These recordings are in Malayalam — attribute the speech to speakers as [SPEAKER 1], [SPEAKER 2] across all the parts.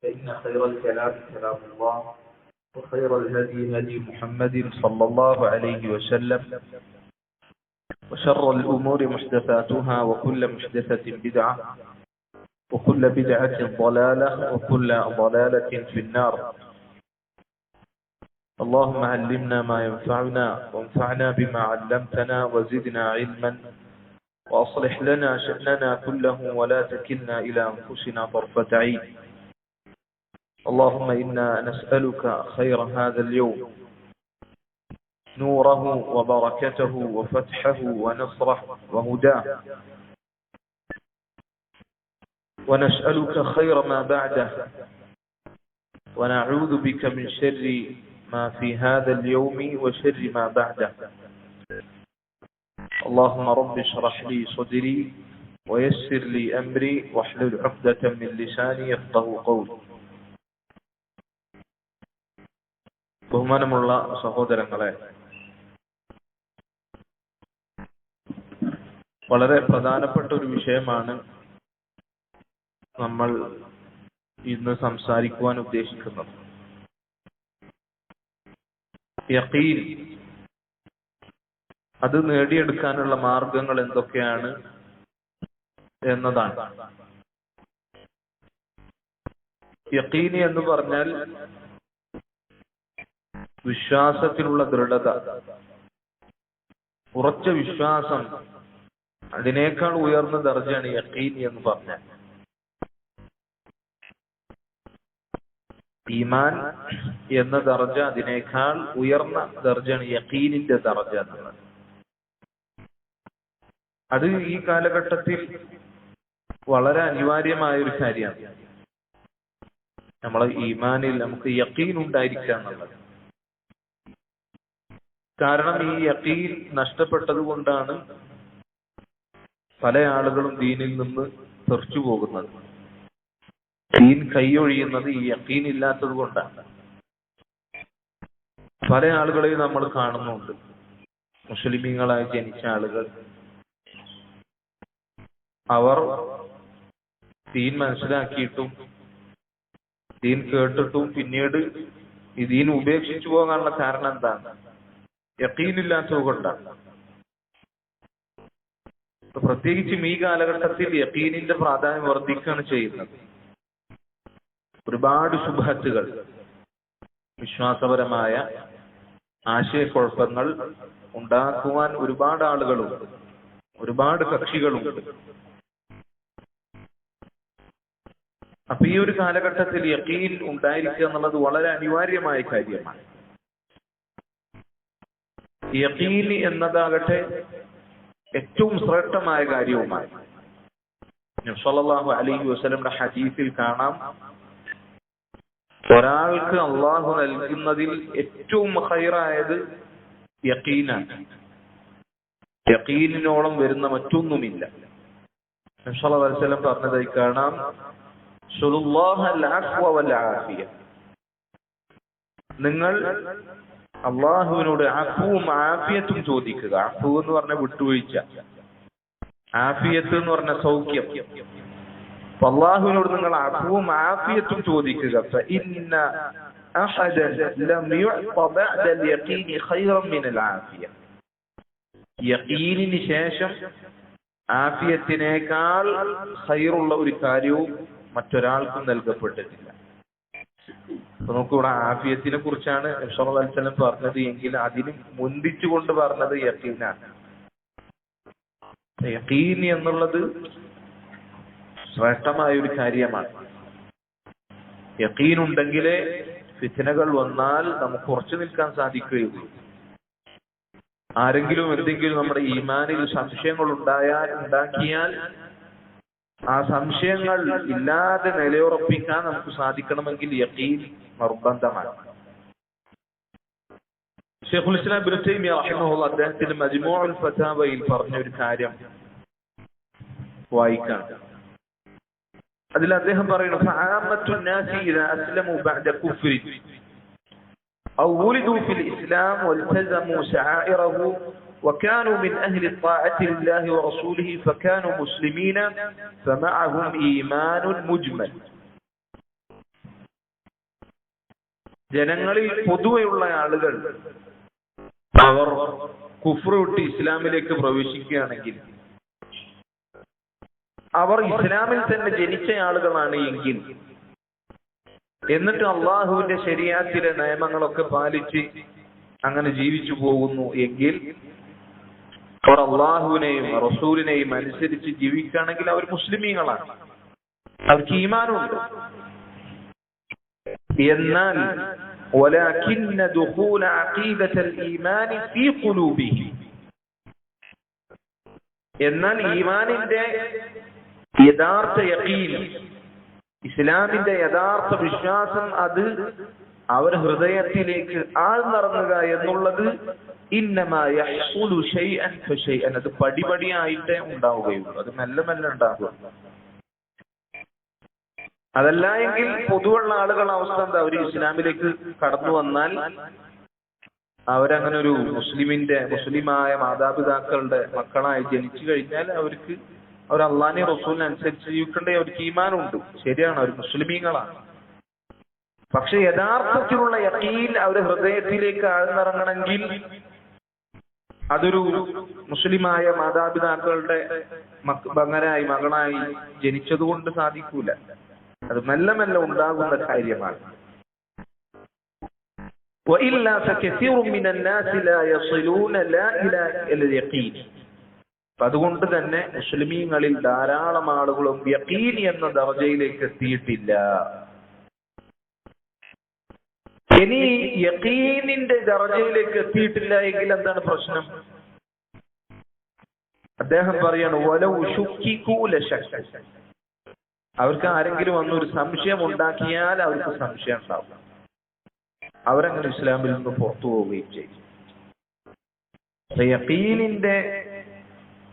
[SPEAKER 1] فإن خير الكلام كلام الله وخير الهدي هدي محمد صلى الله عليه وسلم وشر الأمور محدثاتها وكل محدثة بدعة وكل بدعة ضلالة وكل ضلالة في النار. اللهم علمنا ما ينفعنا وانفعنا بما علمتنا وزدنا علما وأصلح لنا شأننا كله ولا تكلنا إلى أنفسنا طرفة عين. اللهم إنا نسألك خير هذا اليوم، نوره وبركته وفتحه ونصره وهداه، ونسألك خير ما بعده، ونعوذ بك من شر ما في هذا اليوم وشر ما بعده. اللهم رب اشرح لي صدري ويسر لي أمري واحلل عقدة من لساني يفقهوا قولي. ബഹുമാനമുള്ള സഹോദരങ്ങളെ, വളരെ പ്രധാനപ്പെട്ട ഒരു വിഷയമാണ് നമ്മൾ ഇന്ന് സംസാരിക്കുവാൻ ഉദ്ദേശിക്കുന്നത്. യഖീൻ, അത് നേടിയെടുക്കാനുള്ള മാർഗങ്ങൾ എന്തൊക്കെയാണ് എന്നതാണ്. യഖീൻ എന്ന് പറഞ്ഞാൽ വിശ്വാസത്തിലുള്ള ദൃഢത, ഉറച്ച വിശ്വാസം. അതിനേക്കാൾ ഉയർന്ന ദർജയാണ് യഖീൻ എന്ന് പറഞ്ഞാൽ. ഈമാൻ എന്ന ദർജ അതിനേക്കാൾ ഉയർന്ന ദർജയാണ് യഖീനിന്റെ ദർജ എന്നുള്ളത്. അത് ഈ കാലഘട്ടത്തിൽ വളരെ അനിവാര്യമായ ഒരു കാര്യമാണ്. നമ്മളെ ഈമാനിൽ നമുക്ക് യഖീൻ ഉണ്ടായിരിക്കുക എന്നുള്ളത്. കാരണം ഈ യഖീൻ നഷ്ടപ്പെട്ടത് കൊണ്ടാണ് പല ആളുകളും ദീനിൽ നിന്ന് തെറിച്ചു പോകുന്നത്. ദീൻ കൈയൊഴിയുന്നത് ഈ യഖീൻ ഇല്ലാത്തത് കൊണ്ടാണ്. പല ആളുകളെയും നമ്മൾ കാണുന്നുണ്ട്. മുസ്ലിമീങ്ങളായി ജനിച്ച ആളുകൾ, അവർ ദീൻ മനസ്സിലാക്കിയിട്ടും ദീൻ കേട്ടിട്ടും പിന്നീട് ഈ ദീൻ ഉപേക്ഷിച്ചു പോകാനുള്ള കാരണം എന്താണ്? യഖീനില്ലാത്തത് കൊണ്ടാണ്. പ്രത്യേകിച്ചും ഈ കാലഘട്ടത്തിൽ യഖീനിന്റെ പ്രാധാന്യം വർദ്ധിക്കുകയാണ് ചെയ്യുന്നത്. ഒരുപാട് ശുബ്ഹത്തുകൾ, വിശ്വാസപരമായ ആശയക്കുഴപ്പങ്ങൾ ഉണ്ടാക്കുവാൻ ഒരുപാട് ആളുകളുണ്ട്, ഒരുപാട് കക്ഷികളുണ്ട്. അപ്പൊ ഈ ഒരു കാലഘട്ടത്തിൽ യഖീൻ ഉണ്ടായിരിക്കുക എന്നുള്ളത് വളരെ അനിവാര്യമായ കാര്യമാണ്. യഖീൻ എന്നതാകട്ടെ ഏറ്റവും ശ്രേഷ്ഠമായ കാര്യവുമാണ്. നബി സല്ലല്ലാഹു അലൈഹി വസല്ലമയുടെ ഹദീസിൽ കാണാം, ഒരാൾക്ക് അള്ളാഹു നൽകുന്നതിൽ ഏറ്റവും ഖൈറായത് യഖീനാണ്. യഖീനിനോളം വരുന്ന മറ്റൊന്നുമില്ല. നബി സല്ലല്ലാഹു അലൈഹി വസല്ലം പറഞ്ഞതായി കാണാം, സല്ലല്ലാഹു അഫ്വ വൽ ആഫിയ. നിങ്ങൾ അള്ളാഹുവിനോട് അഫ്വും ആഫിയത്തും ചോദിക്കുക. അഫ്വു എന്ന് പറഞ്ഞ വിട്ടുവീഴ്ച, ആഫിയത്ത് എന്ന് പറഞ്ഞ സൗഖ്യം. അള്ളാഹുവിനോട് നിങ്ങൾ അഫ്വും ആഫിയത്തും ചോദിക്കുക. ഫഇന്ന അഹദൻ ലം യുഅത ബഅദ അൽ-യഖീൻ ഖൈറൻ മിൻ അൽ-ആഫിയ. യഖീനിന് ശേഷം ആഫിയത്തിനേക്കാൾ ഖൈറുള്ള ഒരു കാര്യവും മറ്റൊരാൾക്കും നൽകപ്പെട്ടിട്ടില്ല. അപ്പൊ നമുക്കിവിടെ ആഫിയത്തിനെ കുറിച്ചാണ് നബി സല്ലല്ലാഹു അലൈഹി വസല്ലം പറഞ്ഞത് എങ്കിൽ അതിന് മുൻപിച്ചുകൊണ്ട് പറഞ്ഞത് യഖീനാണ്. യഖീൻ എന്നുള്ളത് ശ്രേഷ്ഠമായ ഒരു കാര്യമാണ്. യഖീൻ ഉണ്ടെങ്കിലേ ഫിത്നകൾ വന്നാൽ നമുക്ക് ഉറച്ചു നിൽക്കാൻ സാധിക്കുകയുള്ളൂ. ആരെങ്കിലും എന്തെങ്കിലും നമ്മുടെ ഈമാനിൽ സംശയങ്ങൾ ഉണ്ടാക്കിയാൽ ആ സംശയങ്ങൾ ഇല്ലാതെ നിലയുറപ്പിക്കാൻ നമുക്ക് സാധിക്കണമെങ്കിൽ യഖീൻ നിർബന്ധമാണ്. ശൈഖുൽ ഇസ്ലാം ഇബ്നു തൈമിയ്യ റഹിമഹുല്ലാഹ് അദ്ദേഹത്തിന്റെ മജ്മൂഉൽ ഫതാവയിൽ പറഞ്ഞ ഒരു കാര്യം വായിക്കാം. അതിൽ അദ്ദേഹം പറയുന്നു, ഫഅാമത്തുൻ നാസി ഇദാ അസ്ലമു ബഅദ കുഫ്രി ഔ വുലിദു ഫിൽ ഇസ്ലാം വൽതസമു ശആഇറഹു وكانوا من أهل الطاعة لله ورسوله فكانوا مسلمين فمعهم إيمان مجمل. ജനങ്ങളിൽ പൊതുവെയുള്ള ആളുകൾ അവർ കുഫ്ർ വിട്ട് ഇസ്ലാമിലേക്ക് പ്രവേശിക്കുകയാണെങ്കിൽ അവർ ഇസ്ലാമിൽ തന്നെ ജനിച്ച ആളുകളാണ് എങ്കിൽ, എന്നിട്ട് അള്ളാഹുവിന്റെ ശരീഅത്തിലെ നിയമങ്ങളൊക്കെ പാലിച്ച് അങ്ങനെ ജീവിച്ചു പോകുന്നു എങ്കിൽ, അവർ അള്ളാഹുവിനെയും റസൂലിനെയും അനുസരിച്ച് ജീവിക്കുകയാണെങ്കിൽ അവർ മുസ്ലിമീങ്ങളാണ്, അവർക്ക് ഈമാനുണ്ട്. എന്നാൽ ولكن دخول عقيدة الإيمان في قلوبهم, എന്നാൽ ഈമാനിന്റെ യഥാർത്ഥ യഖീൻ, ഇസ്ലാമിന്റെ യഥാർത്ഥ വിശ്വാസം അത് അവർ ഹൃദയത്തിലേക്ക് ആഴ്ന്നിറങ്ങുക എന്നുള്ളത് ഇന്നമാ യഹ്സുലു ശൈഅൻ ഫശൈഅൻ, അത് പടിപടിയായിട്ടേ ഉണ്ടാവുകയുള്ളൂ, അത് മെല്ലെ മെല്ലെ ഉണ്ടാകുക. അതല്ല എങ്കിൽ പൊതുവുള്ള ആളുകളുടെ അവസ്ഥ എന്താ? അവർ ഇസ്ലാമിലേക്ക് കടന്നു വന്നാൽ അവരങ്ങനെ ഒരു മുസ്ലിമായ മാതാപിതാക്കളുടെ മക്കളായി ജനിച്ചു കഴിഞ്ഞാൽ അവർ അള്ളാഹിനെ റസൂലിനെ അനുസരിച്ച് ജീവിക്കേണ്ട അവർക്ക് ഈമാനുണ്ട്, ശരിയാണ്, അവർ മുസ്ലിമീങ്ങളാണ്. പക്ഷെ യഥാർത്ഥത്തിലുള്ള യഖീൻ അവർ ഹൃദയത്തിലേക്ക് ആഴ്ന്നിറങ്ങണമെങ്കിൽ അതൊരു മുസ്ലിമായ മാതാപിതാക്കളുടെ മകനായി ജനിച്ചതുകൊണ്ട് സാധിക്കൂല, അത് മെല്ലെ മെല്ലെ ഉണ്ടാകുന്ന കാര്യമാണ്. അതുകൊണ്ട് തന്നെ മുസ്ലിമീങ്ങളിൽ ധാരാളം ആളുകളും യഖീൻ എന്ന ദർജയിലേക്ക് എത്തിയിട്ടില്ല. ഇനി യഖീനിന്റെ ദർജയിലേക്ക് എത്തിയിട്ടില്ല എങ്കിൽ എന്താണ് പ്രശ്നം? അദ്ദേഹം പറയാണ് വലൗ ശുക്കികൂ ലശക്ക, അവർക്ക് ആരെങ്കിലും വന്നൊരു സംശയം ഉണ്ടാക്കിയാൽ അവർക്ക് സംശയം ഉണ്ടാവും, അവരങ്ങനെ ഇസ്ലാമിൽ നിന്ന് പുറത്തു പോവുകയും ചെയ്യും. യഖീനിന്റെ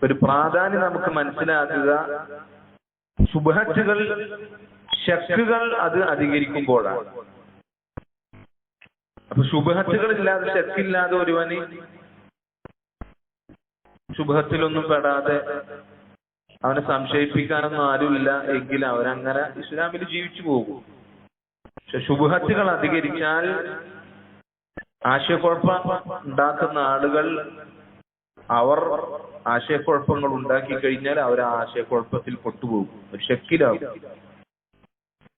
[SPEAKER 1] ഒരു പ്രാധാന്യം നമുക്ക് മനസ്സിലാക്കുക ശുബ്ഹത്തുകൾ, ശക്കുകൾ അത് അധികരിക്കുമ്പോഴാണ്. അപ്പൊ ശുബ്ഹത്തുകൾ ഇല്ലാതെ, ശക്കില്ലാതെ ഒരുവന് ശുബ്ഹത്തിലൊന്നും പെടാതെ അവനെ സംശയിപ്പിക്കാനൊന്നും ആരുമില്ല എങ്കിൽ അവരങ്ങനെ ഇസ്ലാമിൽ ജീവിച്ചു പോകും. പക്ഷെ ശുബ്ഹത്തുകൾ അധികരിച്ചാൽ ആശയക്കുഴപ്പം ഉണ്ടാക്കുന്ന ആളുകൾ അവർ ആശയക്കുഴപ്പങ്ങൾ ഉണ്ടാക്കി കഴിഞ്ഞാൽ അവർ ആ ആശയക്കുഴപ്പത്തിൽ പെട്ടുപോകും, ഒരു ശക്കിലാവും.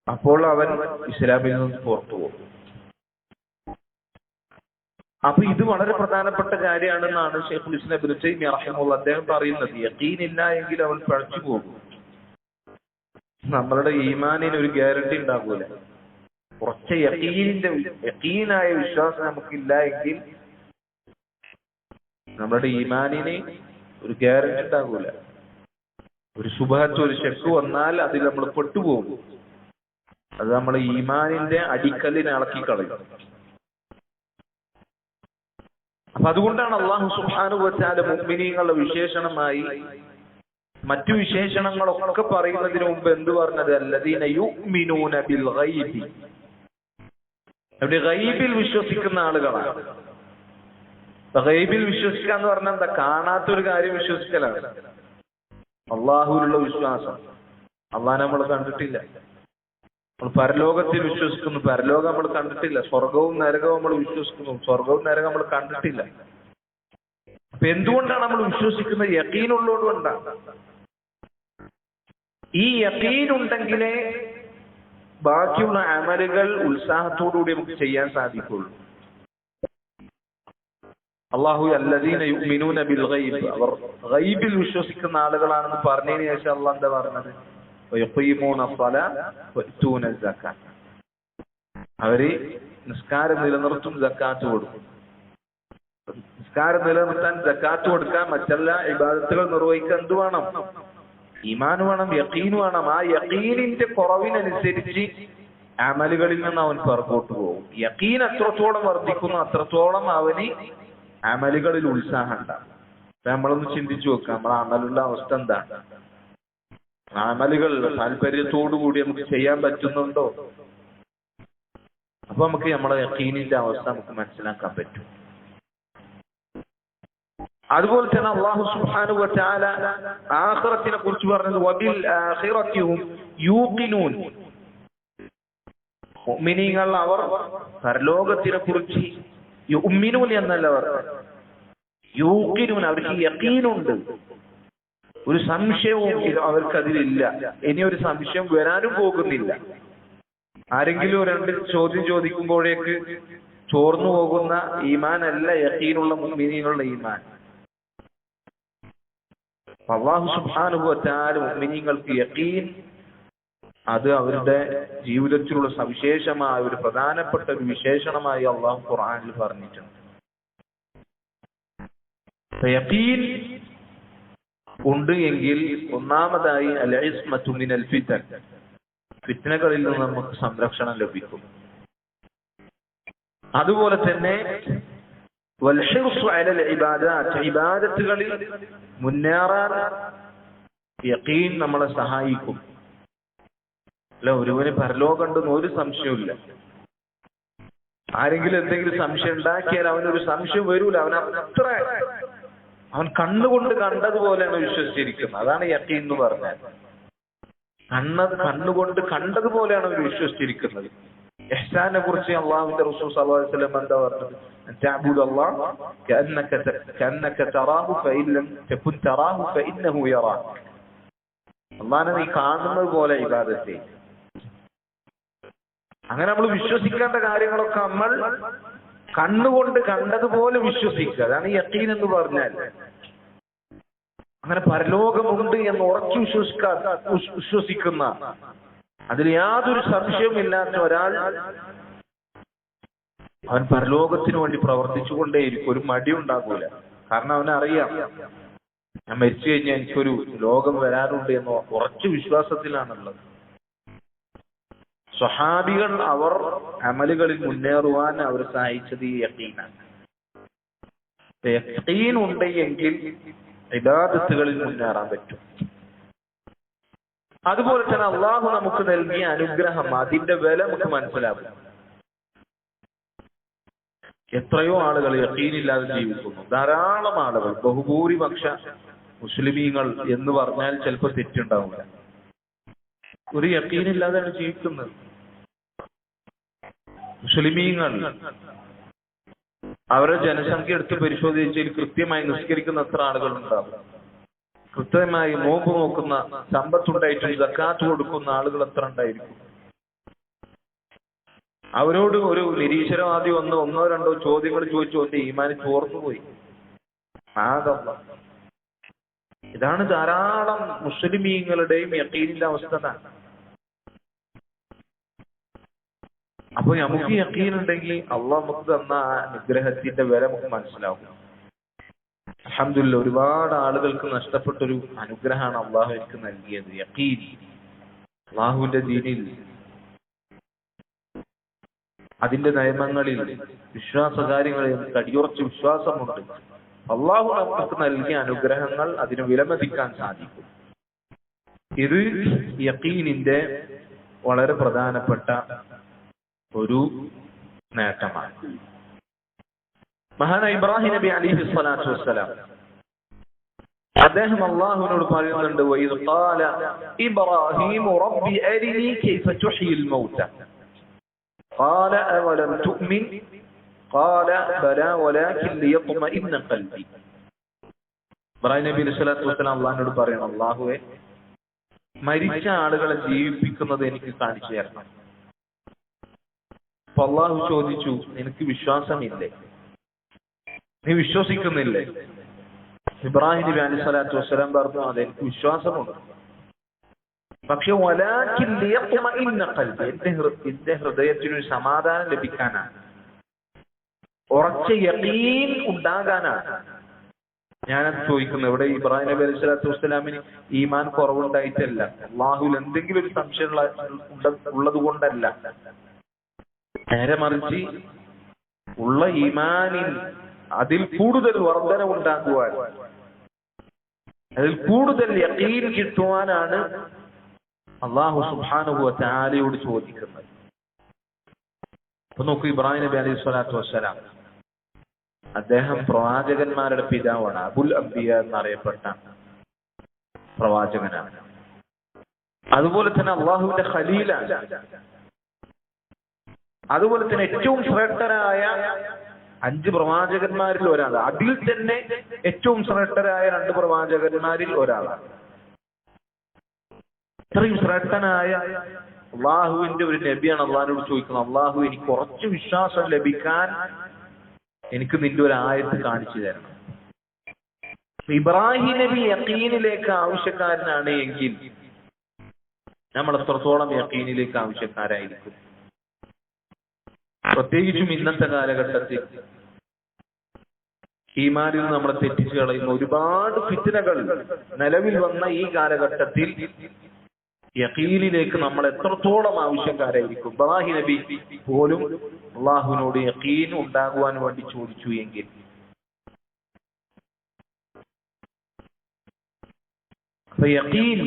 [SPEAKER 1] അപ്പോൾ അവൻ ഇസ്ലാമിൽ നിന്ന് പുറത്തു പോകും. അപ്പൊ ഇത് വളരെ പ്രധാനപ്പെട്ട കാര്യമാണെന്നാണ് ശൈഖുൽ ഇസ്ലാം ഇബ്നു തൈമിയ്യ റഹിമഹുല്ലാഹ് അദ്ദേഹം പറയുന്നത്. യഖീൻ ഇല്ല എങ്കിൽ അവൻ പഴച്ചു പോകും. നമ്മളുടെ ഈമാനിന് ഒരു ഗ്യാരണ്ടി ഉണ്ടാകൂല. കുറച്ച് യഖീനായ വിശ്വാസം നമുക്കില്ല എങ്കിൽ നമ്മുടെ ഈമാനിന് ഒരു ഗ്യാരണ്ടി ഉണ്ടാകൂല. ഒരു ശുബ്ഹത്ത്, ഒരു ശക്ക് വന്നാൽ അതിൽ നമ്മൾ പെട്ടുപോകും. അത് നമ്മളെ ഈമാനിന്റെ അടിക്കല്ലിനെ ഇളക്കി കളയും. അപ്പൊ അതുകൊണ്ടാണ് അല്ലാഹു സുബ്ഹാനഹു വ തആല മുഅ്മിനീങ്ങളുടെ വിശേഷണമായി മറ്റു വിശേഷണങ്ങളൊക്കെ പറയുന്നതിന് മുമ്പ് എന്ത് പറഞ്ഞത്? അല്ലദീന യുഅ്മിനൂന ബിൽ ഗൈബി, അവിടെ ഗൈബിൽ വിശ്വസിക്കുന്ന ആളുകളാണ്. ഗൈബിൽ വിശ്വസിക്കുക എന്ന് പറഞ്ഞാൽ എന്താ? കാണാത്തൊരു കാര്യം വിശ്വസിക്കലാണ് അള്ളാഹുവിലുള്ള വിശ്വാസം. അള്ളാഹനെ നമ്മൾ കണ്ടിട്ടില്ല, നമ്മൾ പരലോകത്തിൽ വിശ്വസിക്കുന്നു, പരലോകം നമ്മൾ കണ്ടിട്ടില്ല. സ്വർഗവും നരകവും നമ്മൾ വിശ്വസിക്കുന്നു, സ്വർഗവും നരകം നമ്മൾ കണ്ടിട്ടില്ല. അപ്പൊ എന്തുകൊണ്ടാണ് നമ്മൾ വിശ്വസിക്കുന്നത്? യഖീൻ ഉള്ളതുകൊണ്ടാണ്. ഈ യഖീൻ ഉണ്ടെങ്കിലേ ബാക്കിയുള്ള അമലുകൾ ഉത്സാഹത്തോടുകൂടി നമുക്ക് ചെയ്യാൻ സാധിക്കുള്ളൂ. അല്ലാഹു അല്ലദീന യുഅ്മിനൂന ബിൽ ഗൈബ്, അവർ ഗൈബിൽ വിശ്വസിക്കുന്ന ആളുകളാണെന്ന് പറഞ്ഞതിന് ശേഷം അല്ലാഹു എന്താ പറഞ്ഞത്? വയഖീമൂന സ്വലാത്ത വയഅ്തൂന സക്കാത്ത, അവര് നിസ്കാരം നിലനിർത്തും, സക്കാത്ത് കൊടുക്കും. നിസ്കാരം നിലനിർത്താൻ, സക്കാത്ത് കൊടുക്കാൻ, മറ്റെല്ലാ ഇബാദത്തുകൾ നിർവഹിക്കാൻ എന്ത് വേണം? ഈമാൻ വേണം, യഖീൻ വേണം. ആ യഖീനിന്റെ കുറവിനനുസരിച്ച് അമലുകളിൽ നിന്ന് അവൻ പുറകോട്ട് പോകും. യഖീൻ എത്രത്തോളം വർദ്ധിക്കുന്നു അത്രത്തോളം അവന് അമലുകളിൽ ഉത്സാഹം ഉണ്ടാകും. നമ്മളൊന്ന് ചിന്തിച്ചു നോക്കാം, നമ്മളെ അമലുള്ള അവസ്ഥ എന്താണ്? അമലുകൾ താല്പര്യത്തോടുകൂടി നമുക്ക് ചെയ്യാൻ പറ്റുന്നുണ്ടോ? അപ്പൊ നമുക്ക് നമ്മളെ യഖീനിന്റെ അവസ്ഥ നമുക്ക് മനസ്സിലാക്കാൻ പറ്റും. അതുപോലെ തന്നെ അല്ലാഹു സുബ്ഹാനഹു വ തആല ആഖിറത്തിനെ കുറിച്ച് പറഞ്ഞത് വബിൽ ആഖിറതി ഹും യൂഖിനൂൻ, മുഅ്മിനീങ്ങൾ അവർ പരലോകത്തിനെ കുറിച്ച് യുഅ്മിനൂൻ എന്നല്ല പറഞ്ഞത്, യൂഖിനൂൻ, അവർക്ക് യഖീനുണ്ട്. ഒരു സംശയവും അവർക്കതിലില്ല. ഇനി ഒരു സംശയം വരാനും പോകുന്നില്ല. ആരെങ്കിലും രണ്ട് ചോദ്യം ചോദിക്കുമ്പോഴേക്ക് ചോർന്നു പോകുന്ന ഈമാൻ അല്ല യഖീനുള്ള മുഅ്മിനീങ്ങളുടെ ഈമാൻ. അല്ലാഹു സുബ്ഹാനഹു വ തആല മുഅ്മിനീങ്ങൾക്ക് യഖീൻ അത് അവരുടെ ജീവിതത്തിലുള്ള സവിശേഷമായ ഒരു പ്രധാനപ്പെട്ട ഒരു വിശേഷണമായി അല്ലാഹു ഖുർആനിൽ പറഞ്ഞിട്ടുണ്ട്. യഖീൻ ഉണ്ട് എങ്കിൽ ഒന്നാമതായി അൽ ഇസ്മത്തു മിനൽ ഫിതൻ, ഫിത്നകളിൽ നിന്ന് നമുക്ക് സംരക്ഷണം ലഭിക്കും. അതുപോലെ തന്നെ വൽ ഹിർസു അലൽ ഇബാദാത്ത്, ഇബാദത്തുകളിൽ മുന്നേറാൻ യഖീൻ നമ്മളെ സഹായിക്കും. അല്ല, ഒരുവന് പരലോകമുണ്ടെന്ന് ഒരു സംശയമില്ല. ആരെങ്കിലും എന്തെങ്കിലും സംശയം ഉണ്ടാക്കിയാൽ അവനൊരു സംശയം വരൂല. അവൻ കണ്ണുകൊണ്ട് കണ്ടതുപോലെയാണ് വിശ്വസിച്ചിരിക്കുന്നത്. അതാണ് യഖീൻ എന്ന് പറഞ്ഞാൽ. കണ്ണുകൊണ്ട് കണ്ടതുപോലെയാണ് അവർ വിശ്വസിച്ചിരിക്കുന്നത്. ഇഹ്സാനെ കുറിച്ച് അള്ളാഹുവിന്റെ റസൂൽ സ്വല്ലല്ലാഹു അലൈഹി വസല്ലം എന്താ പറഞ്ഞത്? തഅബുദല്ലാഹ കഅന്നക തറാഹു ഫഇൻ ലം തകുൻ തറാഹു ഫഇന്നഹു യറാക. അല്ലാഹുവിനെ നീ കാണുന്നത് പോലെ ഇബാദത്ത് ചെയ്യ്. അങ്ങനെ നമ്മൾ വിശ്വസിക്കേണ്ട കാര്യങ്ങളൊക്കെ നമ്മൾ കണ്ണുകൊണ്ട് കണ്ടതുപോലെ വിശ്വസിക്കുക. അതാണ് യഖീൻ എന്ന് പറഞ്ഞാൽ. അങ്ങനെ പരലോകമുണ്ട് എന്ന് ഉറച്ചു വിശ്വസിക്കുന്ന, അതിൽ യാതൊരു സംശയവുമില്ലാത്ത ഒരാൾ അവൻ പരലോകത്തിന് വേണ്ടി പ്രവർത്തിച്ചുകൊണ്ടേയിരിക്കും. ഒരു മടി ഉണ്ടാകൂല. കാരണം അവനറിയാം, ഞാൻ മരിച്ചു കഴിഞ്ഞാൽ എനിക്കൊരു ലോകം വരാനുണ്ട് എന്ന ഉറച്ച വിശ്വാസത്തിലാണുള്ളത്. സ്വഹാബികൾ അവർ അമലുകളിൽ മുന്നേറുവാൻ അവർ സഹായിച്ചത് ഈ യഖീനാണ്. യഖീൻ ഉണ്ടെങ്കിൽ ഇബാദത്തുകളിൽ മുന്നേറാൻ പറ്റും. അതുപോലെ തന്നെ അള്ളാഹു നമുക്ക് നൽകിയ അനുഗ്രഹം, അതിന്റെ വില നമുക്ക് മനസ്സിലാകും. എത്രയോ ആളുകൾ യഖീനില്ലാതെ ജീവിക്കുന്നു. ധാരാളം ആളുകൾ, ബഹുഭൂരിപക്ഷ മുസ്ലിമീങ്ങൾ എന്ന് പറഞ്ഞാൽ ചിലപ്പോൾ തെറ്റുണ്ടാവില്ല. ഒരു യഖീനില്ലാതെയാണ് ജീവിക്കുന്നത്. മുസ്ലിമീങ്ങൾ അവരുടെ ജനസംഖ്യ എടുത്ത് പരിശോധിച്ചാൽ കൃത്യമായി നിസ്കരിക്കുന്ന എത്ര ആളുകൾ ഉണ്ടാവും, കൃത്യമായി നോമ്പ് നോക്കുന്ന, സമ്പത്തുണ്ടായിട്ടും സക്കാത്ത് കൊടുക്കുന്ന ആളുകൾ എത്ര ഉണ്ടായിരിക്കും. അവരോട് ഒരു നിരീശ്വരവാദി വന്ന് ഒന്നോ രണ്ടോ ചോദ്യങ്ങൾ ചോദിച്ചു ഈമാൻ ചോർന്നുപോയി. ഇതാണ് ധാരാളം മുസ്ലിമീങ്ങളുടെയും യഖീനിന്റെ അവസ്ഥ. അപ്പൊ നമുക്ക് യഖീൻ ഉണ്ടെങ്കിൽ അള്ളാഹ് നമുക്ക് തന്ന ആ അനുഗ്രഹത്തിന്റെ വില നമുക്ക് മനസ്സിലാവും. അൽഹംദുലില്ലാഹ്, ഒരുപാട് ആളുകൾക്ക് നഷ്ടപ്പെട്ടൊരു അനുഗ്രഹമാണ് അള്ളാഹു എനിക്ക് നൽകിയത്, യഖീൻ. അള്ളാഹുവിന്റെ ദീനിൽ, അതിന്റെ നിയമങ്ങളിൽ, വിശ്വാസകാര്യങ്ങളിൽ കടിയുറച്ച വിശ്വാസമുണ്ട്. അള്ളാഹു നമുക്ക് നൽകിയ അനുഗ്രഹങ്ങൾ അതിന് വിലമതിക്കാൻ സാധിക്കും. ഇത് യഖീനിന്റെ വളരെ പ്രധാനപ്പെട്ട ഒരു നേട്ടമാണ്. മഹാനായ ഇബ്രാഹിം നബി അലൈഹി സ്വലാത്തു വസ്സലാം അദ്ദേഹം അള്ളാഹുവിനോട് പറയുന്നുണ്ട്, വഇദ് ഖാല ഇബ്രാഹിം റബ്ബി അരിനി കൈഫ തുഹ്യിൽ മൗത ഖാല അവലം തുഅ്മിൻ ഖാല ബലാ വലാകിൻ ലിയത്മഇന്ന ഖൽബി. ഇബ്രാഹിം നബി അലൈഹി സ്വലാത്തു വസ്സലാം അള്ളാഹുവിനോട് പറയണം, അള്ളാഹുവേ, മരിച്ച ആളുകളെ ജീവിപ്പിക്കുന്നത് എനിക്ക് കാണിച്ചു തരണം. അപ്പൊ അള്ളാഹു ചോദിച്ചു, നിനക്ക് വിശ്വാസമില്ലേ? നീ വിശ്വസിക്കുന്നില്ലേ? ഇബ്രാഹിം നബി അലൈഹി സ്വലാത്തു വസ്സലാം പറഞ്ഞു, അതെ, എനിക്ക് വിശ്വാസമുണ്ട്. പക്ഷെ വലാകിൻ ലിയത്മഇന്ന ഖൽബി, എന്റെ ഹൃദയത്തിനൊരു സമാധാനം ലഭിക്കാനാണ്, ഉറച്ച യഖീൻ ഉണ്ടാകാനാണ് ഞാനത് ചോദിക്കുന്നത്. ഇവിടെ ഇബ്രാഹിം നബി അലൈഹി സ്വലാത്തു വസ്സലാമിന് ഈമാൻ കുറവുണ്ടായിട്ടല്ല, അള്ളാഹുവിൽ എന്തെങ്കിലും ഒരു സംശയം ഉള്ളത് കൊണ്ടല്ല, നേരെ മറിച്ച് ഉള്ള ഈമാനിൽ അതിൽ കൂടുതൽ വർധന ഉണ്ടാക്കുവാൻ, അതിൽ കൂടുതൽ യഖീൻ കിട്ടുവാനാണ് അല്ലാഹു സുബ്ഹാനഹു വ തആലയോട് ചോദിക്കുന്നത്. അപ്പൊ നോക്കൂ, ഇബ്രാഹിം നബി അലൈഹി സ്വലാത്തു വസ്സലാം അദ്ദേഹം പ്രവാചകന്മാരുടെ പിതാവാണ്, അബുൽ അംബിയ എന്നറിയപ്പെട്ട പ്രവാചകനാണ്. അതുപോലെ തന്നെ അള്ളാഹുവിന്റെ ഖലീലാണ്. അതുപോലെ തന്നെ ഏറ്റവും ശ്രേഷ്ഠരായ 5 പ്രവാചകന്മാരിൽ ഒരാൾ, അതിൽ തന്നെ ഏറ്റവും ശ്രേഷ്ഠരായ 2 പ്രവാചകന്മാരിൽ ഒരാളാണ്. ഇത്രയും ശ്രേഷ്ഠനായ അള്ളാഹുവിന്റെ ഒരു നബിയാണ് അള്ളാഹിനോട് ചോദിക്കുന്നത്, അള്ളാഹു എനിക്ക് കുറച്ച് വിശ്വാസം ലഭിക്കാൻ എനിക്ക് നിന്റെ ഒരു ആയത്ത് കാണിച്ചു തരണം. ഇബ്രാഹിം നബി യഖീനിലേക്ക് ആവശ്യക്കാരനാണ് എങ്കിൽ നമ്മൾ എത്രത്തോളം യഖീനിലേക്ക് ആവശ്യക്കാരായിരിക്കും? പ്രത്യേകിച്ചും ഇന്നത്തെ കാലഘട്ടത്തിൽ ഈമാനിൽ നമ്മളെ തെറ്റിച്ചു കളയുന്ന ഒരുപാട് ഫിത്നകൾ നിലവിൽ വന്ന ഈ കാലഘട്ടത്തിൽ യഖീനിലേക്ക് നമ്മൾ എത്രത്തോളം ആവശ്യക്കാരായിരിക്കും? ഇബ്രാഹിം നബി പോലും അള്ളാഹുവിനോട് യഖീൻ ഉണ്ടാകുവാൻ വേണ്ടി ചോദിച്ചു എങ്കിൽ യഖീൻ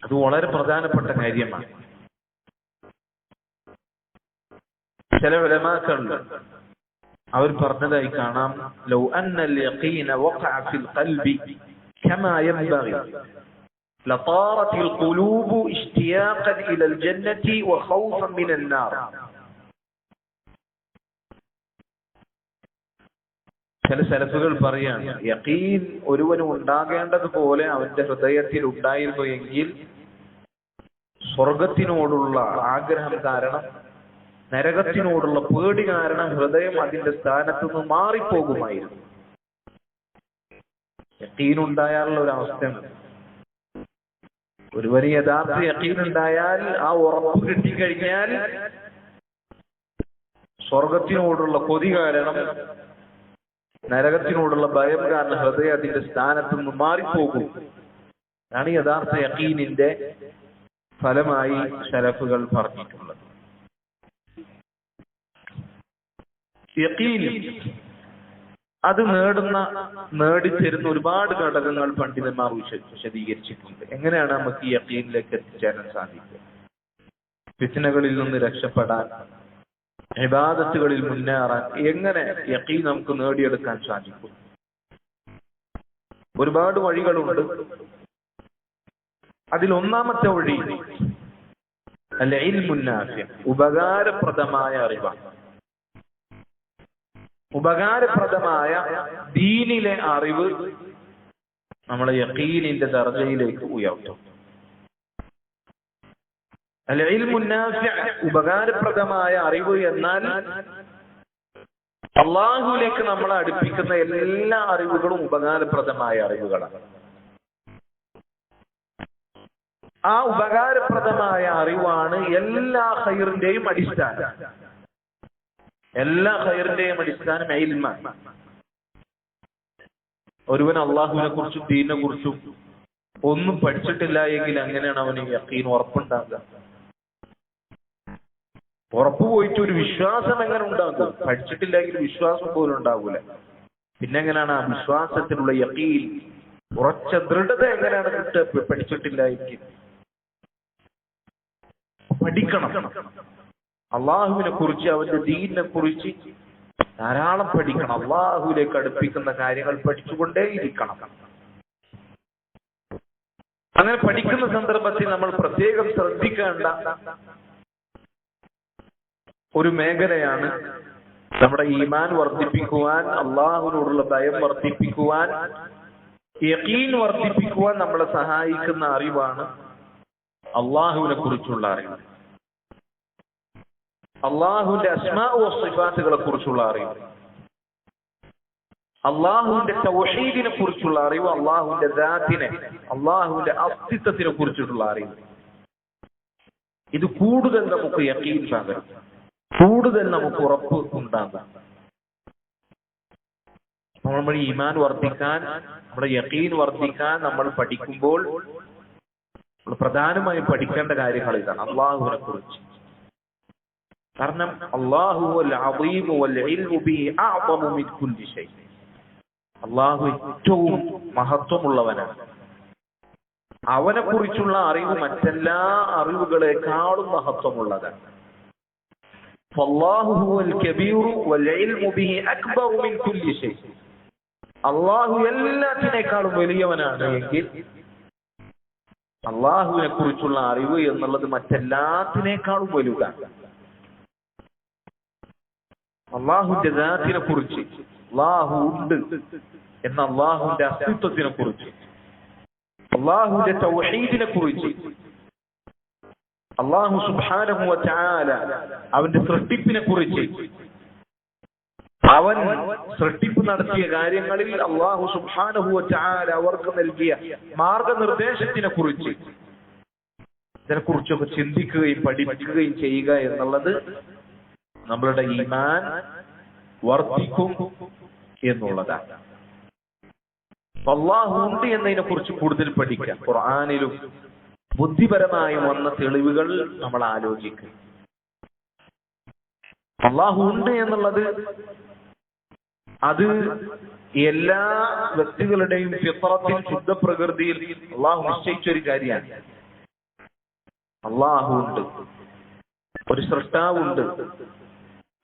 [SPEAKER 1] അത് വളരെ പ്രധാനപ്പെട്ട കാര്യമാണ്. ചില ഉലമാക്കൾ അവർ പറഞ്ഞതായി കാണാം, ലൗ അന്നൽ യഖീന വഖഅ ഫിൽ ഖൽബി കമാ യൻബഗി لطارت القلوب اشتياقا الى الجنه وخوفا من النار. ചില സലഫുകൾ പറയാണ്, യഖീൻ ഒരുവന് ഉണ്ടാകേണ്ടതുപോലെ അവന്റെ ഹൃദയത്തിൽ ഉണ്ടായിരുന്നു എങ്കിൽ സ്വർഗത്തിനോടുള്ള ആഗ്രഹം കാരണം, നരകത്തിനോടുള്ള പേടി കാരണം ഹൃദയം അതിന്റെ സ്ഥാനത്ത് നിന്ന് മാറിപ്പോകുമായിരുന്നു. യഖീൻ ഉണ്ടായാലുള്ള ഒരു അവസ്ഥയാണ്. ഒരുവന് യഥാർത്ഥ യഖീൻ ഉണ്ടായാൽ, ആ ഉറപ്പ് കിട്ടിക്കഴിഞ്ഞാൽ സ്വർഗത്തിനോടുള്ള കൊതി കാരണം, നരകത്തിനോടുള്ള ഭയം കാരണം ഹൃദയം അതിന്റെ സ്ഥാനത്ത് നിന്ന് മാറിപ്പോകും. ആണ് യഥാർത്ഥ യഖീനിന്റെ ഫലമായി സലഫുകൾ പറഞ്ഞിട്ടുള്ളത്. യഖീൻ അത് നേടിത്തരുന്ന ഒരുപാട് ഘടകങ്ങൾ പണ്ഡിതന്മാർ വിശദീകരിച്ചിട്ടുണ്ട്. എങ്ങനെയാണ് നമുക്ക് ഈ യഖീനിലേക്ക് എത്തിച്ചേരാൻ സാധിക്കുക? ഫിത്നകളിൽ നിന്ന് രക്ഷപ്പെടാൻ, ഇബാദത്തുകളിൽ മുന്നേറാൻ എങ്ങനെ യഖീൻ നമുക്ക് നേടിയെടുക്കാൻ സാധിക്കും? ഒരുപാട് വഴികളുണ്ട്. അതിൽ ഒന്നാമത്തെ വഴി അൽ ഇൽമുൻ നാഫി, ഉപകാരപ്രദമായ അറിവാണ്. ഉപകാരപ്രദമായ ദീനിലെ അറിവ് നമ്മളെ യഖീനിന്റെ ദർജയിലേക്ക് ഉയർത്തും. അൽ ഇൽമുൻ നാഫി, ഉപകാരപ്രദമായ അറിവ് എന്നാൽ അള്ളാഹുവിലേക്ക് നമ്മളെ അടുപ്പിക്കുന്ന എല്ലാ അറിവുകളും ഉപകാരപ്രദമായ അറിവുകളാണ്. ആ ഉപകാരപ്രദമായ അറിവാണ് എല്ലാ ഖൈറിന്റെയും അടിസ്ഥാനം. എല്ലാ ഖൈറിന്റെയും അടിസ്ഥാനം ഇൽമാണ്. ഒരുവൻ അള്ളാഹുവിനെ കുറിച്ചും ദീനിനെ കുറിച്ചും ഒന്നും പഠിച്ചിട്ടില്ല എങ്കിൽ അങ്ങനെയാണ് അവന് യഖീൻ ഉറപ്പുണ്ടാകുക. ഉറപ്പ് പോയിട്ട് ഒരു വിശ്വാസം എങ്ങനെ ഉണ്ടാകും? പഠിച്ചിട്ടില്ലെങ്കിൽ വിശ്വാസം പോലും ഉണ്ടാകൂല. പിന്നെ എങ്ങനെയാണ് ആ വിശ്വാസത്തിലുള്ള യഖീൻ, ഉറച്ച ദൃഢത എങ്ങനെയാണ് കിട്ടുക? പഠിച്ചിട്ടില്ല എങ്കിൽ പഠിക്കണം. അള്ളാഹുവിനെ കുറിച്ച്, അവന്റെ ദീനിനെ കുറിച്ച് ധാരാളം പഠിക്കണം. അള്ളാഹുവിലേക്ക് അടുപ്പിക്കുന്ന കാര്യങ്ങൾ പഠിച്ചുകൊണ്ടേയിരിക്കണം. അങ്ങനെ പഠിക്കുന്ന സന്ദർഭത്തിൽ നമ്മൾ പ്രത്യേകം ശ്രദ്ധിക്കേണ്ട ഒരു മേഖലയാണ് നമ്മുടെ ഈമാൻ വർദ്ധിപ്പിക്കുവാൻ, അള്ളാഹുവിനോടുള്ള ഭയം വർദ്ധിപ്പിക്കുവാൻ, യഖീൻ വർദ്ധിപ്പിക്കുവാൻ നമ്മളെ സഹായിക്കുന്ന അറിവാണ് അള്ളാഹുവിനെ കുറിച്ചുള്ള അറിവ്. അള്ളാഹുവിന്റെ അസ്മാ വ സിഫാത്തുകളെ കുറിച്ചുള്ള അറിവ്, അള്ളാഹുവിന്റെ തൗഹീദിനെ കുറിച്ചുള്ള അറിവ്, അള്ളാഹുവിന്റെ ദാത്തിനെ, അള്ളാഹുവിന്റെ അസ്തിത്വത്തിനെ കുറിച്ചിട്ടുള്ള അറിവ്. ഇത് കൂടുതൽ നമുക്ക് യഖീൻ പകരും, കൂടുതൽ നമുക്ക് ഉറപ്പ് ഉണ്ടാകാം. നമ്മൾ ഈമാൻ വർദ്ധിക്കാൻ, നമ്മുടെ യഖീൻ വർദ്ധിക്കാൻ നമ്മൾ പഠിക്കുമ്പോൾ പ്രധാനമായും പഠിക്കേണ്ട കാര്യങ്ങൾ ഇതാണ് അള്ളാഹുവിനെ കുറിച്ച്. കാരണം അല്ലാഹു വൽ അദീം വൽ ഇൽമു ബിഹി അഅ്ദമു മിൻ കുല്ലി ഷൈ. അല്ലാഹു ഏറ്റവും മഹത്വമുള്ളവനാണ്. അവനെ കുറിച്ചുള്ള അറിവ് മറ്റെല്ലാ അറിവുകളെക്കാളും മഹത്വമുള്ളതാണ്. ഫല്ലാഹു ഹുവൽ കബീർ വൽ ഇൽമു ബിഹി അക്ബറു മിൻ കുല്ലി ഷൈ. അല്ലാഹു എല്ലാത്തിനേക്കാളും വലിയവനാണ് എങ്കിൽ അല്ലാഹുവിനെ കുറിച്ചുള്ള അറിവ് എന്നുള്ളത് മറ്റെല്ലാത്തിനേക്കാളും വലുതാണ്. അള്ളാഹുവിന്റെ ദാത്തിനെ കുറിച്ച്, അള്ളാഹു ഉണ്ട് എന്ന അള്ളാഹുവിന്റെ അസ്തിത്വത്തിനെ കുറിച്ച്, അള്ളാഹുവിന്റെ തൗഹീദിനെ കുറിച്ച്, അള്ളാഹു സുബ്ഹാനഹു വ തആല അവന്റെ സൃഷ്ടിപ്പിനെ കുറിച്ച്, അവൻ സൃഷ്ടിപ്പ് നടത്തിയ കാര്യങ്ങളിൽ അള്ളാഹു സുബ്ഹാനഹു വ തആല അവർക്ക് നൽകിയ മാർഗനിർദ്ദേശത്തിനെ കുറിച്ച്, ഇതിനെക്കുറിച്ചൊക്കെ ചിന്തിക്കുകയും പഠിക്കുകയും ചെയ്യുക എന്നുള്ളത് നമ്മളുടെ ഈമാൻ വർദ്ധിക്കും എന്നുള്ളതാണ്. അള്ളാഹു ഉണ്ട് എന്നതിനെ കുറിച്ച് കൂടുതൽ പഠിക്കാം. ഖുർആനിലും ബുദ്ധിപരമായും വന്ന തെളിവുകൾ നമ്മൾ ആലോചിക്കും. അള്ളാഹു ഉണ്ട് എന്നുള്ളത് അത് എല്ലാ വ്യക്തികളുടെയും ഫിത്രത്തിൽ, ശുദ്ധ പ്രകൃതിയിൽ അള്ളാഹു നിശ്ചയിച്ചൊരു കാര്യമാണ്. അള്ളാഹു ഉണ്ട്, ഒരു സൃഷ്ടാവുണ്ട്